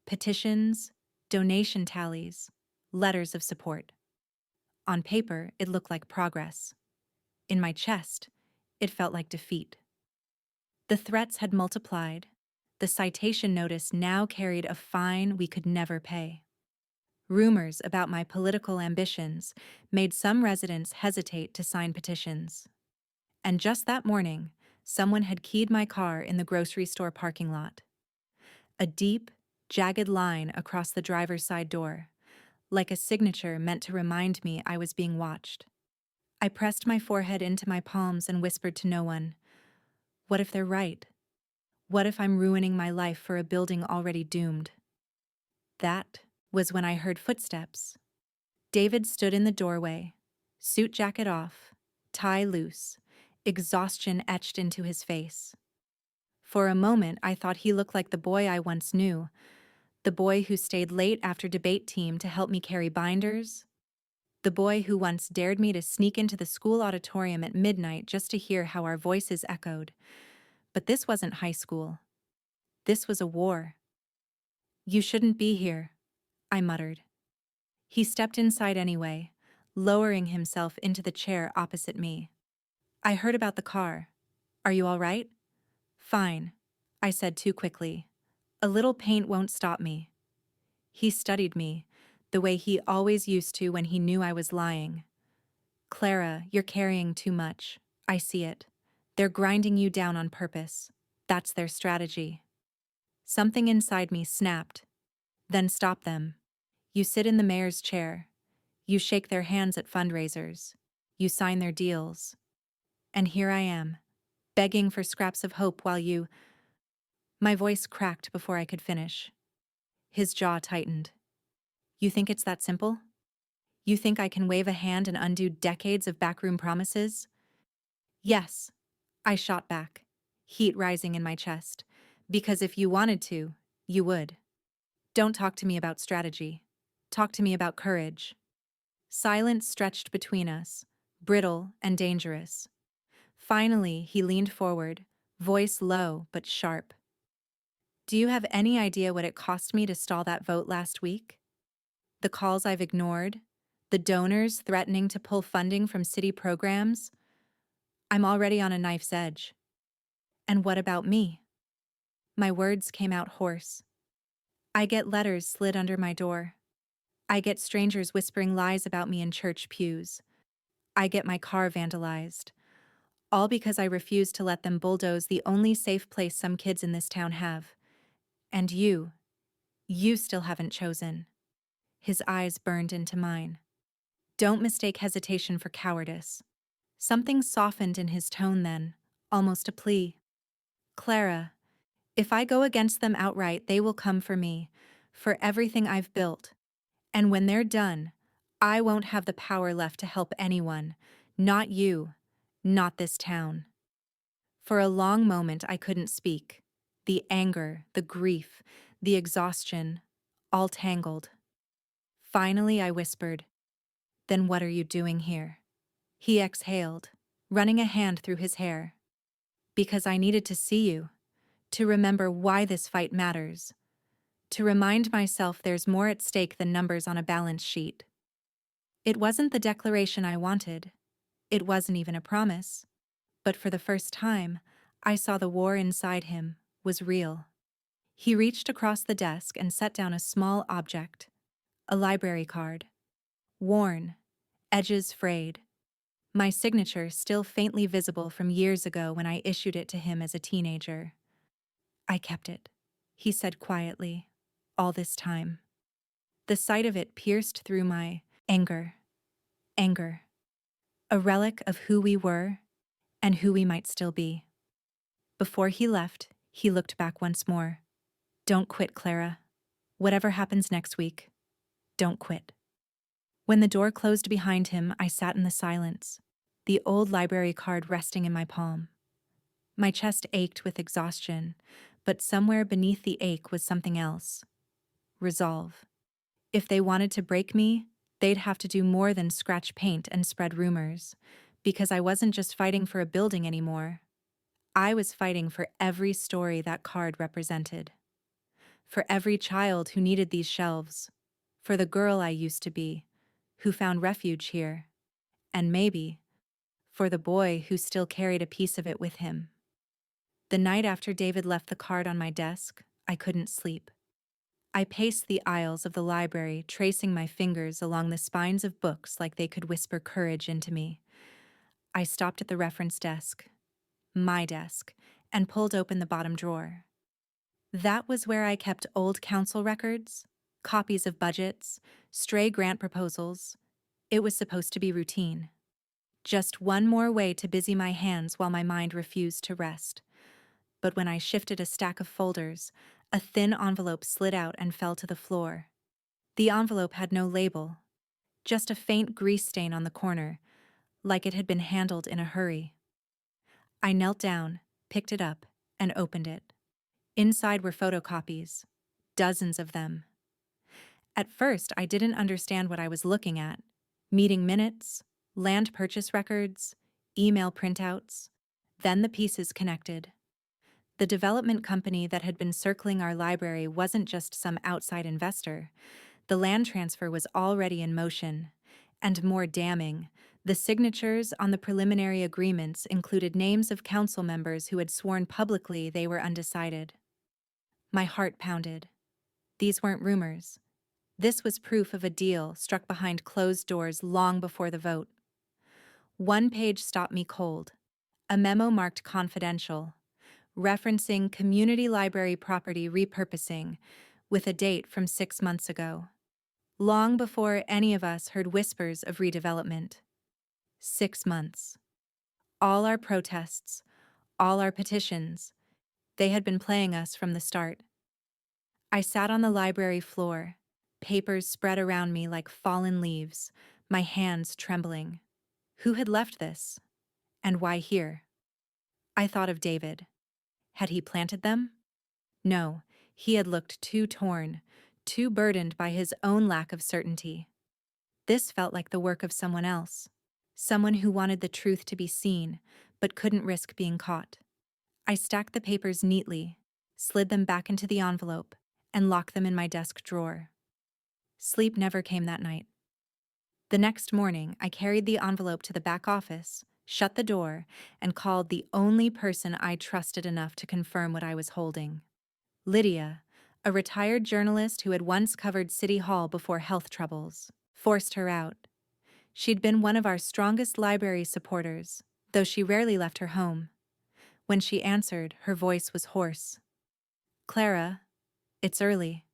Petitions, donation tallies, letters of support. On paper, it looked like progress. In my chest, it felt like defeat. The threats had multiplied. The citation notice now carried a fine we could never pay. Rumors about my political ambitions made some residents hesitate to sign petitions. And just that morning, someone had keyed my car in the grocery store parking lot. A deep, jagged line across the driver's side door, like a signature meant to remind me I was being watched. I pressed my forehead into my palms and whispered to no one, "What if they're right? What if I'm ruining my life for a building already doomed?" That was when I heard footsteps. David stood in the doorway, suit jacket off, tie loose, exhaustion etched into his face. For a moment, I thought he looked like the boy I once knew, the boy who stayed late after debate team to help me carry binders, the boy who once dared me to sneak into the school auditorium at midnight just to hear how our voices echoed. But this wasn't high school. This was a war. "You shouldn't be here," I muttered. He stepped inside anyway, lowering himself into the chair opposite me. "I heard about the car. Are you all right?" "Fine," I said too quickly. "A little paint won't stop me." He studied me, the way he always used to when he knew I was lying. "Clara, you're carrying too much. I see it. They're grinding you down on purpose. That's their strategy." Something inside me snapped. "Then stop them. You sit in the mayor's chair. You shake their hands at fundraisers. You sign their deals. And here I am, begging for scraps of hope while you— My voice cracked before I could finish. His jaw tightened. You think it's that simple? You think I can wave a hand and undo decades of backroom promises? Yes, I shot back, heat rising in my chest. Because if you wanted to, you would. Don't talk to me about strategy. Talk to me about courage. Silence stretched between us, brittle and dangerous. Finally, he leaned forward, voice low but sharp. Do you have any idea what it cost me to stall that vote last week? The calls I've ignored? The donors threatening to pull funding from city programs? I'm already on a knife's edge. And what about me? My words came out hoarse. I get letters slid under my door. I get strangers whispering lies about me in church pews. I get my car vandalized. All because I refuse to let them bulldoze the only safe place some kids in this town have. And you still haven't chosen. His eyes burned into mine. Don't mistake hesitation for cowardice. Something softened in his tone then, almost a plea. Clara, if I go against them outright, they will come for me, for everything I've built. And when they're done, I won't have the power left to help anyone. Not you, not this town. For a long moment I couldn't speak. The anger, the grief, the exhaustion, all tangled. Finally I whispered, "Then what are you doing here?" He exhaled, running a hand through his hair. "Because I needed to see you, to remember why this fight matters, to remind myself there's more at stake than numbers on a balance sheet." It wasn't the declaration I wanted. It wasn't even a promise. But for the first time, I saw the war inside him was real. He reached across the desk and set down a small object, a library card. Worn, edges frayed. My signature still faintly visible from years ago when I issued it to him as a teenager. "I kept it," he said quietly, "all this time." The sight of it pierced through my anger. Anger. A relic of who we were and who we might still be. Before he left, he looked back once more. "Don't quit, Clara. Whatever happens next week, don't quit." When the door closed behind him, I sat in the silence, the old library card resting in my palm. My chest ached with exhaustion, but somewhere beneath the ache was something else. Resolve. If they wanted to break me, they'd have to do more than scratch paint and spread rumors, because I wasn't just fighting for a building anymore. I was fighting for every story that card represented. For every child who needed these shelves. For the girl I used to be, who found refuge here. And maybe, for the boy who still carried a piece of it with him. The night after David left the card on my desk, I couldn't sleep. I paced the aisles of the library, tracing my fingers along the spines of books like they could whisper courage into me. I stopped at the reference desk, my desk, and pulled open the bottom drawer. That was where I kept old council records, copies of budgets, stray grant proposals. It was supposed to be routine. Just one more way to busy my hands while my mind refused to rest. But when I shifted a stack of folders, a thin envelope slid out and fell to the floor. The envelope had no label, just a faint grease stain on the corner, like it had been handled in a hurry. I knelt down, picked it up, and opened it. Inside were photocopies, dozens of them. At first, I didn't understand what I was looking at. Meeting minutes, land purchase records, email printouts. Then the pieces connected. The development company that had been circling our library wasn't just some outside investor. The land transfer was already in motion. And more damning, the signatures on the preliminary agreements included names of council members who had sworn publicly they were undecided. My heart pounded. These weren't rumors. This was proof of a deal struck behind closed doors long before the vote. One page stopped me cold. A memo marked confidential, referencing community library property repurposing, with a date from 6 months ago. long before any of us heard whispers of redevelopment. 6 months. All our protests, all our petitions, they had been playing us from the start. I sat on the library floor, papers spread around me like fallen leaves, my hands trembling. Who had left this? And why here? I thought of David. Had he planted them? No, he had looked too torn, too burdened by his own lack of certainty. This felt like the work of someone else. Someone who wanted the truth to be seen, but couldn't risk being caught. I stacked the papers neatly, slid them back into the envelope, and locked them in my desk drawer. Sleep never came that night. The next morning, I carried the envelope to the back office, shut the door, and called the only person I trusted enough to confirm what I was holding. Lydia, a retired journalist who had once covered City Hall before health troubles, forced her out. She'd been one of our strongest library supporters, though she rarely left her home. When she answered, her voice was hoarse. "Clara, it's early.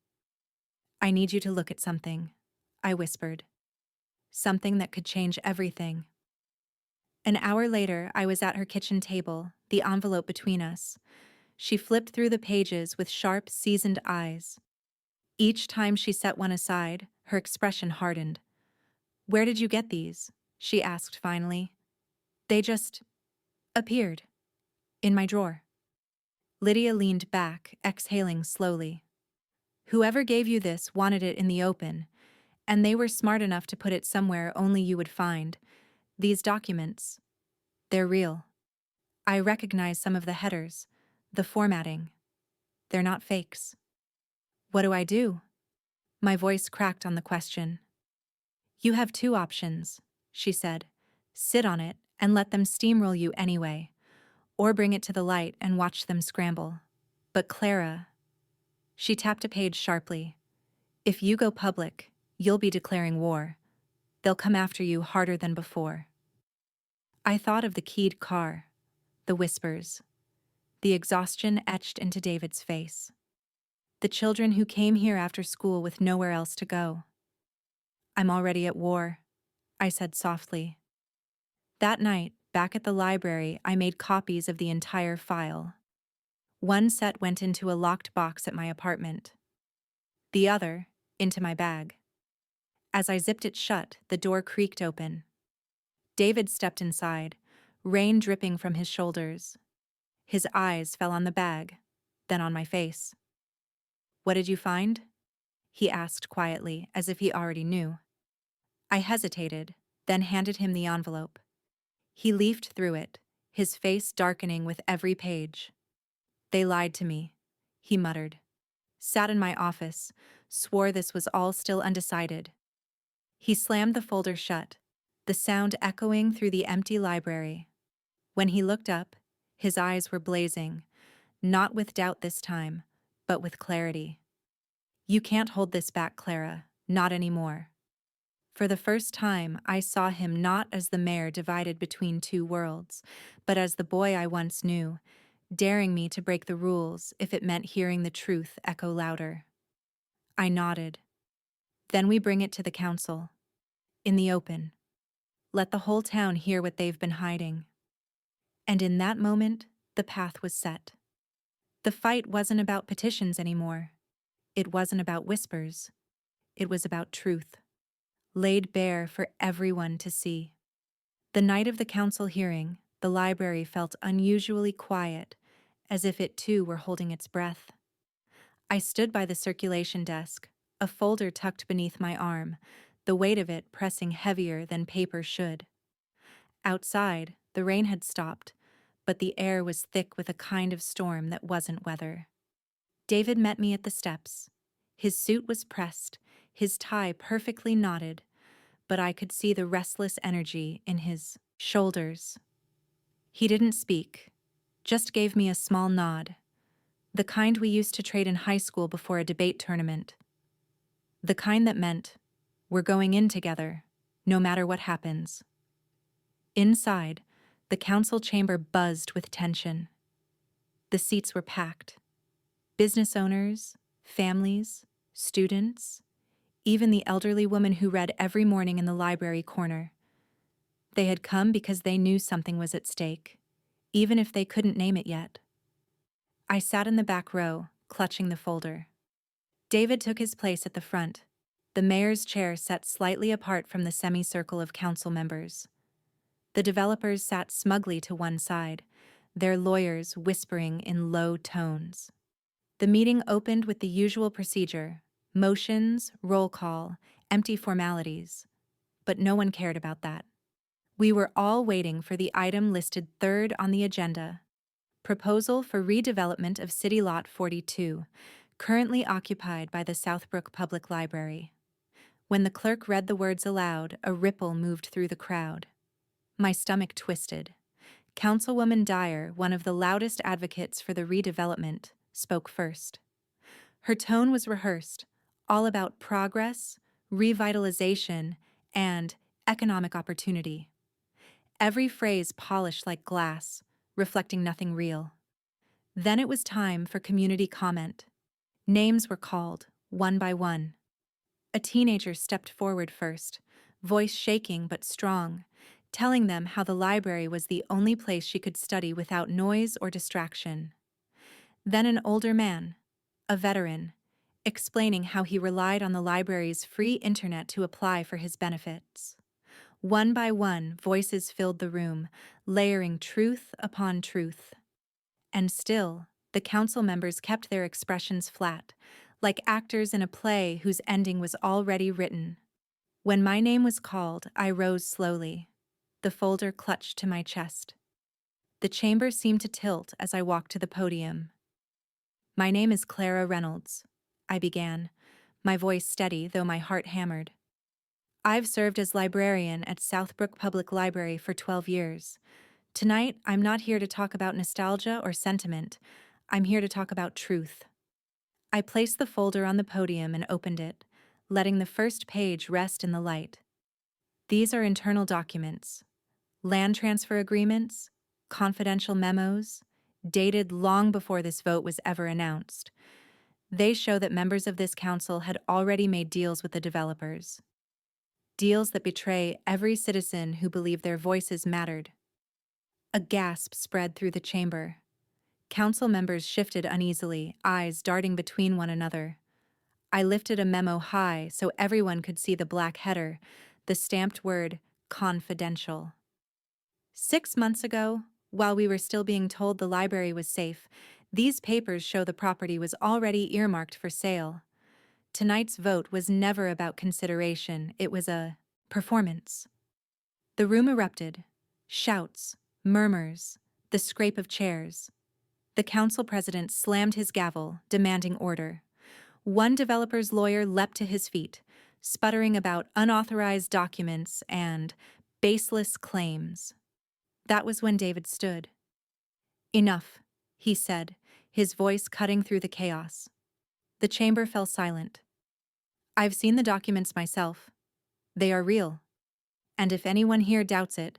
I need you to look at something," I whispered. Something that could change everything. An hour later, I was at her kitchen table, the envelope between us. She flipped through the pages with sharp, seasoned eyes. Each time she set one aside, her expression hardened. "Where did you get these?" she asked finally. "They just appeared. In my drawer." Lydia leaned back, exhaling slowly. "Whoever gave you this wanted it in the open, and they were smart enough to put it somewhere only you would find. These documents, they're real. I recognize some of the headers, the formatting. They're not fakes." "What do I do?" My voice cracked on the question. "You have two options," she said. "Sit on it and let them steamroll you anyway, or bring it to the light and watch them scramble. But Clara," she tapped a page sharply, "if you go public, you'll be declaring war. They'll come after you harder than before." I thought of the keyed car, the whispers, the exhaustion etched into David's face, the children who came here after school with nowhere else to go. "I'm already at war," I said softly. That night, back at the library, I made copies of the entire file. One set went into a locked box at my apartment. The other, into my bag. As I zipped it shut, the door creaked open. David stepped inside, rain dripping from his shoulders. His eyes fell on the bag, then on my face. "What did you find?" he asked quietly, as if he already knew. I hesitated, then handed him the envelope. He leafed through it, his face darkening with every page. "They lied to me," he muttered. "Sat in my office, swore this was all still undecided." He slammed the folder shut, the sound echoing through the empty library. When he looked up, his eyes were blazing, not with doubt this time, but with clarity. "You can't hold this back, Clara, not anymore." For the first time, I saw him not as the mayor divided between two worlds, but as the boy I once knew, daring me to break the rules if it meant hearing the truth echo louder. I nodded. "Then we bring it to the council. In the open. Let the whole town hear what they've been hiding." And in that moment, the path was set. The fight wasn't about petitions anymore. It wasn't about whispers. It was about truth, laid bare for everyone to see. The night of the council hearing, the library felt unusually quiet, as if it too were holding its breath. I stood by the circulation desk, a folder tucked beneath my arm, the weight of it pressing heavier than paper should. Outside, the rain had stopped, but the air was thick with a kind of storm that wasn't weather. David met me at the steps. His suit was pressed, his tie perfectly knotted, but I could see the restless energy in his shoulders. He didn't speak, just gave me a small nod, the kind we used to trade in high school before a debate tournament. The kind that meant, we're going in together, no matter what happens. Inside, the council chamber buzzed with tension. The seats were packed. Business owners, families, students, even the elderly woman who read every morning in the library corner. They had come because they knew something was at stake, even if they couldn't name it yet. I sat in the back row, clutching the folder. David took his place at the front, the mayor's chair set slightly apart from the semicircle of council members. The developers sat smugly to one side, their lawyers whispering in low tones. The meeting opened with the usual procedure: motions, roll call, empty formalities. But no one cared about that. We were all waiting for the item listed third on the agenda: proposal for redevelopment of City Lot 42, currently occupied by the Southbrook Public Library. When the clerk read the words aloud, a ripple moved through the crowd. My stomach twisted. Councilwoman Dyer, one of the loudest advocates for the redevelopment, spoke first. Her tone was rehearsed, all about progress, revitalization, and economic opportunity. Every phrase polished like glass, reflecting nothing real. Then it was time for community comment. Names were called, one by one. A teenager stepped forward first, voice shaking but strong, telling them how the library was the only place she could study without noise or distraction. Then an older man, a veteran, explaining how he relied on the library's free internet to apply for his benefits. One by one, voices filled the room, layering truth upon truth. And still, the council members kept their expressions flat, like actors in a play whose ending was already written. When my name was called, I rose slowly, the folder clutched to my chest. The chamber seemed to tilt as I walked to the podium. "My name is Clara Reynolds," I began, my voice steady though my heart hammered. "I've served as librarian at Southbrook Public Library for 12 years. Tonight, I'm not here to talk about nostalgia or sentiment. I'm here to talk about truth." I placed the folder on the podium and opened it, letting the first page rest in the light. These are internal documents: land transfer agreements, confidential memos, dated long before this vote was ever announced. They show that members of this council had already made deals with the developers. Deals that betray every citizen who believed their voices mattered. A gasp spread through the chamber. Council members shifted uneasily, eyes darting between one another. I lifted a memo high so everyone could see the black header, the stamped word, confidential. 6 months ago, while we were still being told the library was safe, these papers show the property was already earmarked for sale. Tonight's vote was never about consideration, it was a performance. The room erupted. Shouts, murmurs, the scrape of chairs. The council president slammed his gavel, demanding order. One developer's lawyer leapt to his feet, sputtering about unauthorized documents and baseless claims. That was when David stood. "Enough," he said, his voice cutting through the chaos. The chamber fell silent. "I've seen the documents myself. They are real. And if anyone here doubts it,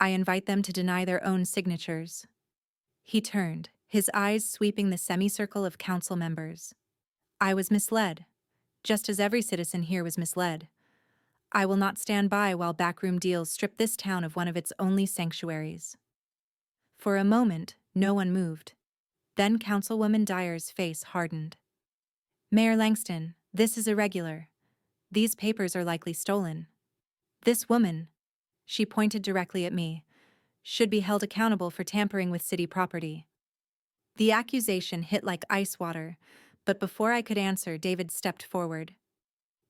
I invite them to deny their own signatures." He turned, his eyes sweeping the semicircle of council members. "I was misled, just as every citizen here was misled. I will not stand by while backroom deals strip this town of one of its only sanctuaries." For a moment, no one moved. Then Councilwoman Dyer's face hardened. "Mayor Langston, this is irregular. These papers are likely stolen. This woman," she pointed directly at me, "should be held accountable for tampering with city property." The accusation hit like ice water, but before I could answer, David stepped forward.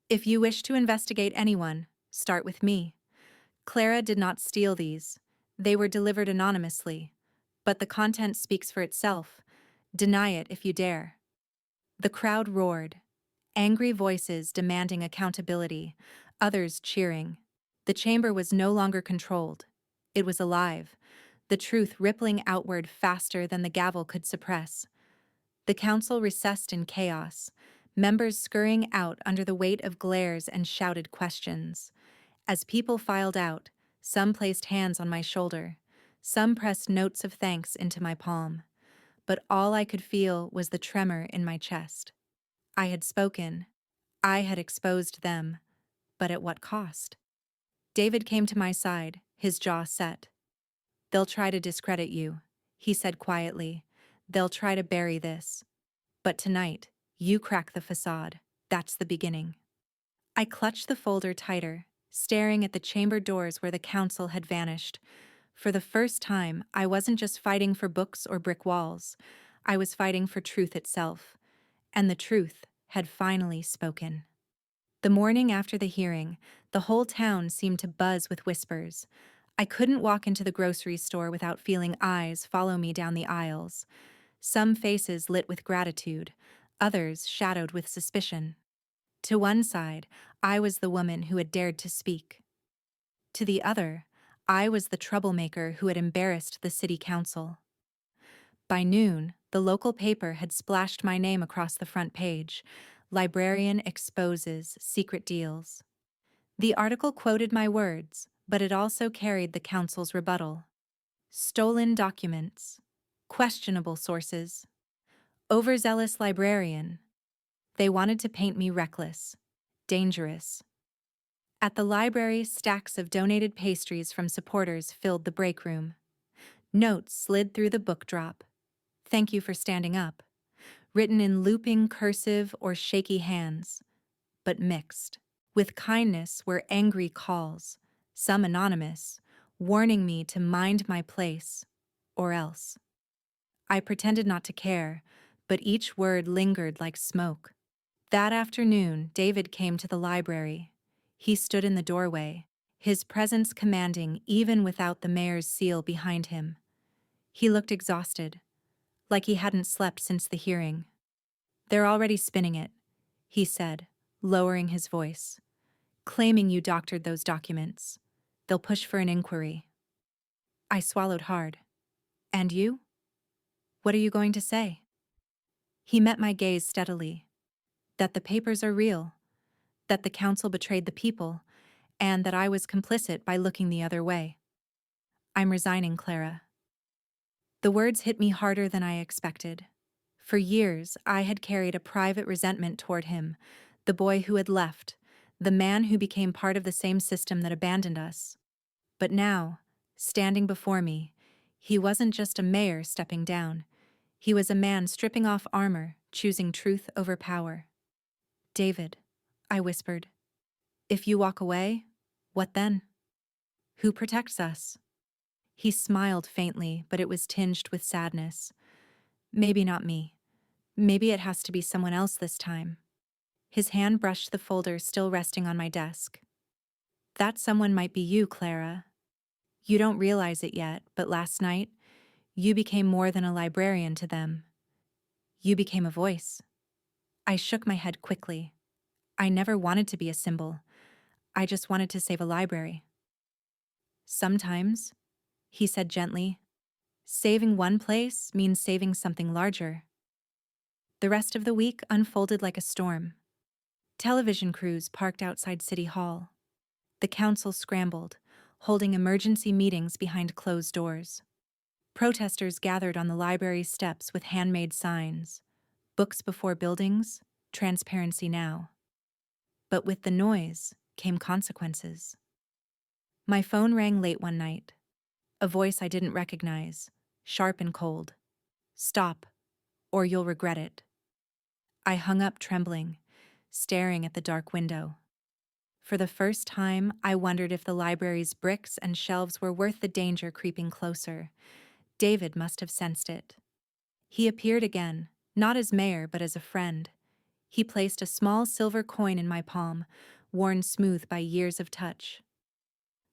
"If you wish to investigate anyone, start with me. Clara did not steal these. They were delivered anonymously. But the content speaks for itself. Deny it if you dare." The crowd roared, angry voices demanding accountability, others cheering. The chamber was no longer controlled. It was alive, the truth rippling outward faster than the gavel could suppress. The council recessed in chaos, members scurrying out under the weight of glares and shouted questions. As people filed out, some placed hands on my shoulder, some pressed notes of thanks into my palm. But all I could feel was the tremor in my chest. I had spoken. I had exposed them, but at what cost? David came to my side, his jaw set. "They'll try to discredit you," he said quietly. "They'll try to bury this. But tonight, you crack the facade. That's the beginning." I clutched the folder tighter, staring at the chamber doors where the council had vanished. For the first time, I wasn't just fighting for books or brick walls. I was fighting for truth itself. And the truth had finally spoken. The morning after the hearing, the whole town seemed to buzz with whispers. I couldn't walk into the grocery store without feeling eyes follow me down the aisles. Some faces lit with gratitude, others shadowed with suspicion. To one side, I was the woman who had dared to speak. To the other, I was the troublemaker who had embarrassed the city council. By noon, the local paper had splashed my name across the front page. "Librarian exposes secret deals." The article quoted my words, but it also carried the council's rebuttal. Stolen documents, questionable sources, overzealous librarian. They wanted to paint me reckless, dangerous. At the library, stacks of donated pastries from supporters filled the break room. Notes slid through the book drop. "Thank you for standing up," written in looping cursive or shaky hands, but mixed. With kindness were angry calls, some anonymous, warning me to mind my place, or else. I pretended not to care, but each word lingered like smoke. That afternoon, David came to the library. He stood in the doorway, his presence commanding even without the mayor's seal behind him. He looked exhausted, like he hadn't slept since the hearing. "They're already spinning it," he said, lowering his voice. "Claiming you doctored those documents. They'll push for an inquiry." I swallowed hard. "And you? What are you going to say?" He met my gaze steadily. That the papers are real, that the council betrayed the people, and that I was complicit by looking the other way. "I'm resigning, Clara." The words hit me harder than I expected. For years, I had carried a private resentment toward him, the boy who had left, the man who became part of the same system that abandoned us. But now, standing before me, he wasn't just a mayor stepping down. He was a man stripping off armor, choosing truth over power. "David," I whispered, "if you walk away, what then? Who protects us?" He smiled faintly, but it was tinged with sadness. "Maybe not me. Maybe it has to be someone else this time." His hand brushed the folder still resting on my desk. "That someone might be you, Clara. You don't realize it yet, but last night, you became more than a librarian to them. You became a voice." I shook my head quickly. I never wanted to be a symbol. I just wanted to save a library. "Sometimes," he said gently, "saving one place means saving something larger." The rest of the week unfolded like a storm. Television crews parked outside City Hall. The council scrambled, holding emergency meetings behind closed doors. Protesters gathered on the library steps with handmade signs. "Books before buildings, transparency now." But with the noise came consequences. My phone rang late one night. A voice I didn't recognize, sharp and cold. "Stop, or you'll regret it." I hung up trembling, staring at the dark window. For the first time, I wondered if the library's bricks and shelves were worth the danger creeping closer. David must have sensed it. He appeared again, not as mayor but as a friend. He placed a small silver coin in my palm, worn smooth by years of touch.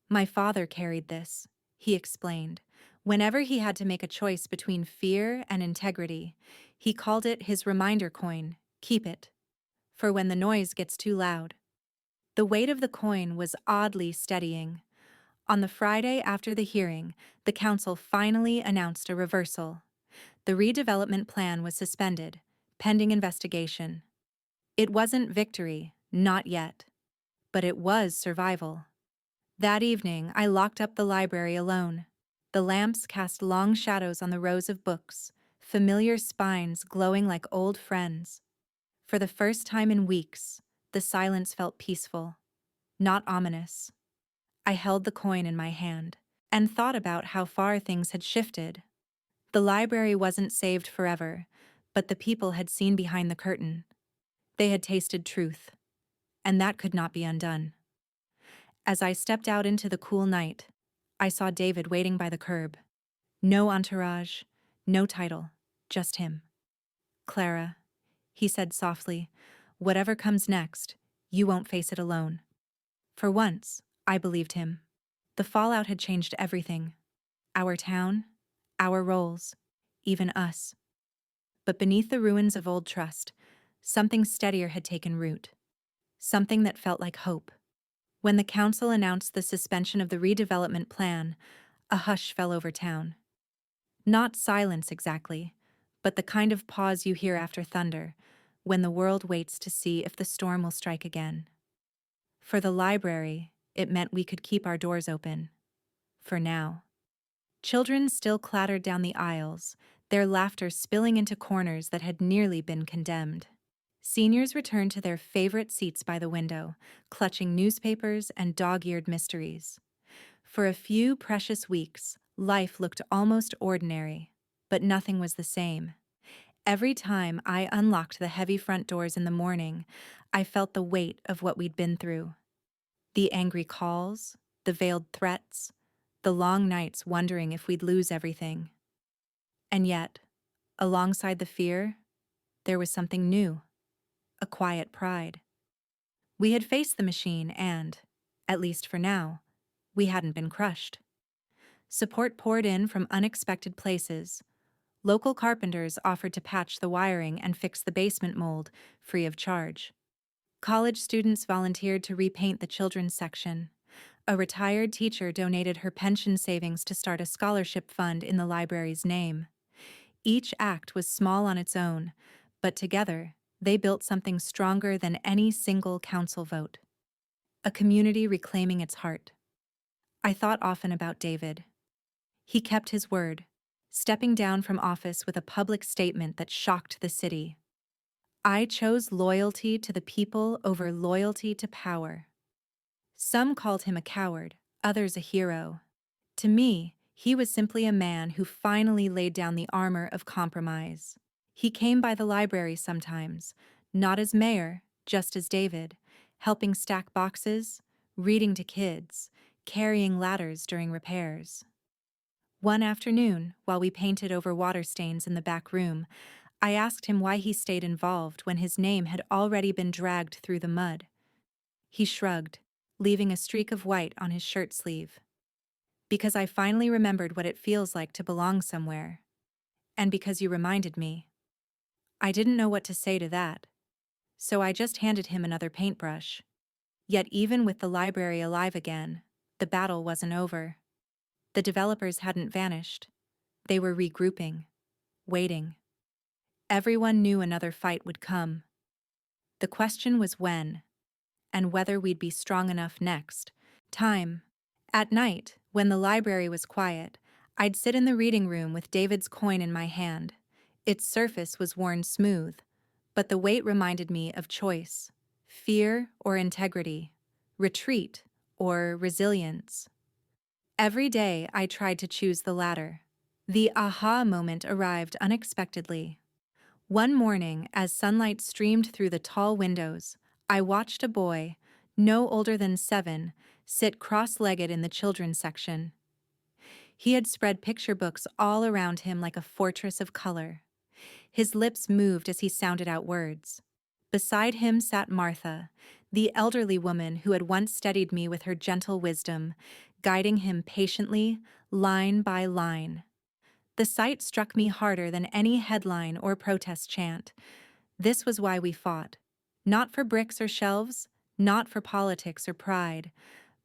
"My father carried this," he explained. "Whenever he had to make a choice between fear and integrity, he called it his reminder coin. Keep it, for when the noise gets too loud." The weight of the coin was oddly steadying. On the Friday after the hearing, the council finally announced a reversal. The redevelopment plan was suspended, pending investigation. It wasn't victory, not yet. But it was survival. That evening, I locked up the library alone. The lamps cast long shadows on the rows of books, familiar spines glowing like old friends. For the first time in weeks, The silence felt peaceful, not ominous. I held the coin in my hand and thought about how far things had shifted. The library wasn't saved forever, but the people had seen behind the curtain. They had tasted truth, and that could not be undone. As I stepped out into the cool night, I saw David waiting by the curb. No entourage, no title, just him. "Clara," he said softly, "whatever comes next, you won't face it alone." For once, I believed him. The fallout had changed everything. Our town, our roles, even us. But beneath the ruins of old trust, something steadier had taken root. Something that felt like hope. When the council announced the suspension of the redevelopment plan, a hush fell over town. Not silence exactly, but the kind of pause you hear after thunder, when the world waits to see if the storm will strike again. For the library, it meant we could keep our doors open. For now. Children still clattered down the aisles, their laughter spilling into corners that had nearly been condemned. Seniors returned to their favorite seats by the window, clutching newspapers and dog-eared mysteries. For a few precious weeks, life looked almost ordinary, but nothing was the same. Every time I unlocked the heavy front doors in the morning, I felt the weight of what we'd been through. The angry calls, the veiled threats, the long nights wondering if we'd lose everything. And yet, alongside the fear, there was something new, a quiet pride. We had faced the machine and, at least for now, we hadn't been crushed. Support poured in from unexpected places. Local carpenters offered to patch the wiring and fix the basement mold, free of charge. College students volunteered to repaint the children's section. A retired teacher donated her pension savings to start a scholarship fund in the library's name. Each act was small on its own, but together, they built something stronger than any single council vote. A community reclaiming its heart. I thought often about David. He kept his word, stepping down from office with a public statement that shocked the city. "I chose loyalty to the people over loyalty to power." Some called him a coward, others a hero. To me, he was simply a man who finally laid down the armor of compromise. He came by the library sometimes, not as mayor, just as David, helping stack boxes, reading to kids, carrying ladders during repairs. One afternoon, while we painted over water stains in the back room, I asked him why he stayed involved when his name had already been dragged through the mud. He shrugged, leaving a streak of white on his shirt sleeve. "Because I finally remembered what it feels like to belong somewhere. And because you reminded me." I didn't know what to say to that, so I just handed him another paintbrush. Yet even with the library alive again, the battle wasn't over. The developers hadn't vanished. They were regrouping, waiting. Everyone knew another fight would come. The question was when, and whether we'd be strong enough next. Time. At night, when the library was quiet, I'd sit in the reading room with David's coin in my hand. Its surface was worn smooth, but the weight reminded me of choice, fear or integrity, retreat or resilience. Every day I tried to choose the latter. The aha moment arrived unexpectedly. One morning, as sunlight streamed through the tall windows, I watched a boy, no older than 7, sit cross-legged in the children's section. He had spread picture books all around him like a fortress of color. His lips moved as he sounded out words. Beside him sat Martha, the elderly woman who had once steadied me with her gentle wisdom, guiding him patiently, line by line. The sight struck me harder than any headline or protest chant. This was why we fought. Not for bricks or shelves, not for politics or pride,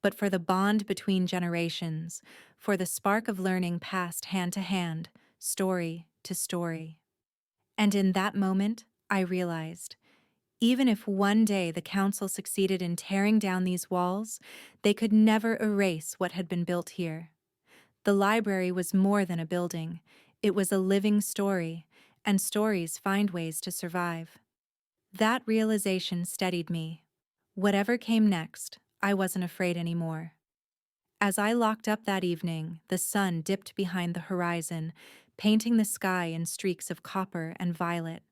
but for the bond between generations, for the spark of learning passed hand to hand, story to story. And in that moment, I realized, even if one day the council succeeded in tearing down these walls, they could never erase what had been built here. The library was more than a building. It was a living story, and stories find ways to survive. That realization steadied me. Whatever came next, I wasn't afraid anymore. As I locked up that evening, the sun dipped behind the horizon, painting the sky in streaks of copper and violet.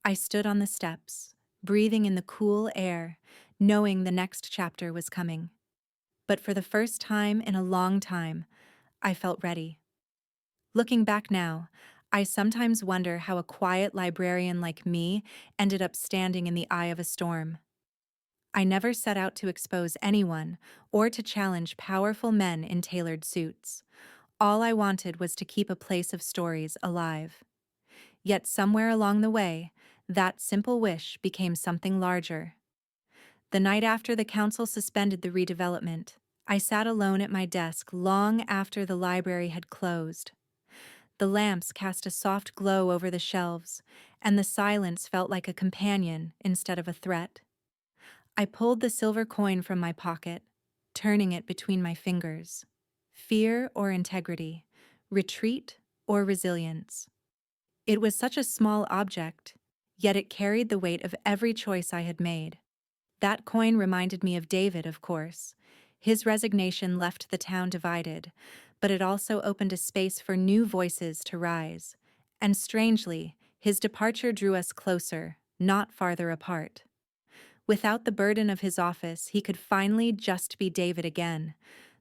I stood on the steps, breathing in the cool air, knowing the next chapter was coming. But for the first time in a long time, I felt ready. Looking back now, I sometimes wonder how a quiet librarian like me ended up standing in the eye of a storm. I never set out to expose anyone or to challenge powerful men in tailored suits. All I wanted was to keep a place of stories alive. Yet somewhere along the way, that simple wish became something larger. The night after the council suspended the redevelopment, I sat alone at my desk long after the library had closed. The lamps cast a soft glow over the shelves, and the silence felt like a companion instead of a threat. I pulled the silver coin from my pocket, turning it between my fingers. Fear or integrity, retreat or resilience. It was such a small object, yet it carried the weight of every choice I had made. That coin reminded me of David, of course. His resignation left the town divided, but it also opened a space for new voices to rise. And strangely, his departure drew us closer, not farther apart. Without the burden of his office, he could finally just be David again,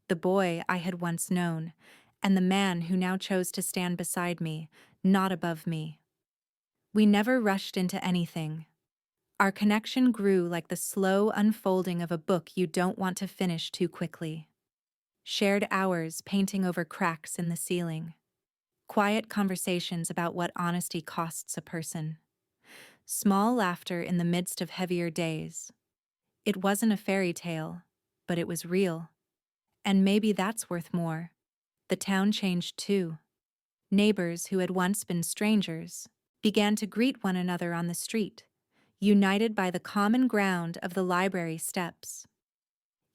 the boy I had once known, and the man who now chose to stand beside me, not above me. We never rushed into anything. Our connection grew like the slow unfolding of a book you don't want to finish too quickly. Shared hours painting over cracks in the ceiling. Quiet conversations about what honesty costs a person. Small laughter in the midst of heavier days. It wasn't a fairy tale, but it was real. And maybe that's worth more. The town changed too. Neighbors who had once been strangers began to greet one another on the street, united by the common ground of the library steps.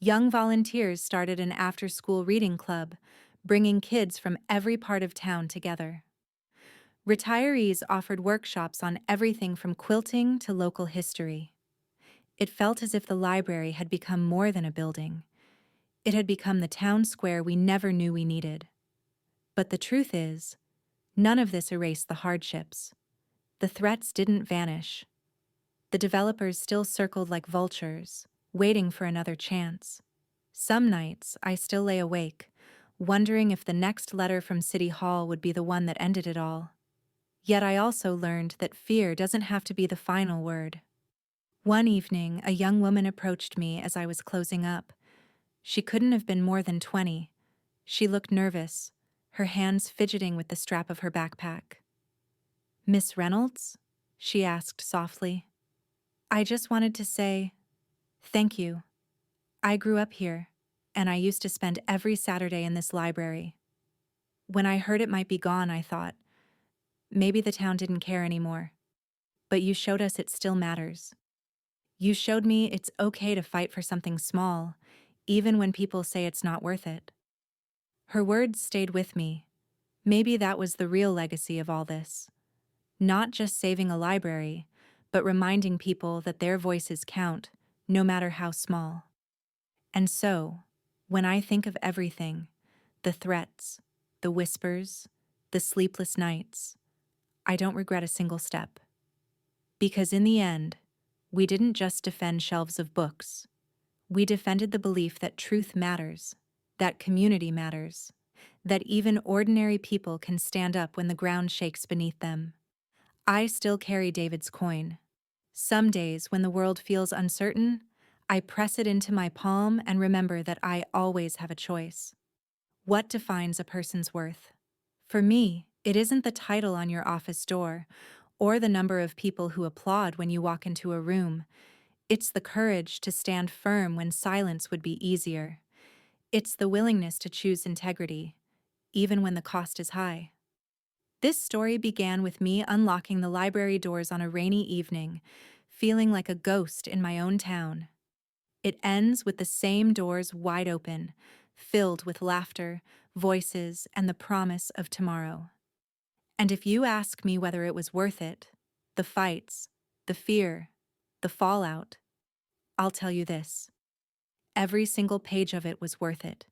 Young volunteers started an after-school reading club, bringing kids from every part of town together. Retirees offered workshops on everything from quilting to local history. It felt as if the library had become more than a building. It had become the town square we never knew we needed. But the truth is, none of this erased the hardships. The threats didn't vanish. The developers still circled like vultures, waiting for another chance. Some nights, I still lay awake, wondering if the next letter from City Hall would be the one that ended it all. Yet I also learned that fear doesn't have to be the final word. One evening, a young woman approached me as I was closing up. She couldn't have been more than 20. She looked nervous, her hands fidgeting with the strap of her backpack. "Miss Reynolds?" she asked softly. I just wanted to say, "Thank you. I grew up here, and I used to spend every Saturday in this library." When I heard it might be gone, I thought, maybe the town didn't care anymore. But you showed us it still matters. You showed me it's okay to fight for something small, even when people say it's not worth it. Her words stayed with me. Maybe that was the real legacy of all this. Not just saving a library, but reminding people that their voices count, no matter how small. And so, when I think of everything, the threats, the whispers, the sleepless nights, I don't regret a single step. Because in the end, we didn't just defend shelves of books. We defended the belief that truth matters, that community matters, that even ordinary people can stand up when the ground shakes beneath them. I still carry David's coin. Some days, when the world feels uncertain, I press it into my palm and remember that I always have a choice. What defines a person's worth? For me, it isn't the title on your office door, or the number of people who applaud when you walk into a room. It's the courage to stand firm when silence would be easier. It's the willingness to choose integrity, even when the cost is high. This story began with me unlocking the library doors on a rainy evening, feeling like a ghost in my own town. It ends with the same doors wide open, filled with laughter, voices, and the promise of tomorrow. And if you ask me whether it was worth it, the fights, the fear, the fallout, I'll tell you this. Every single page of it was worth it.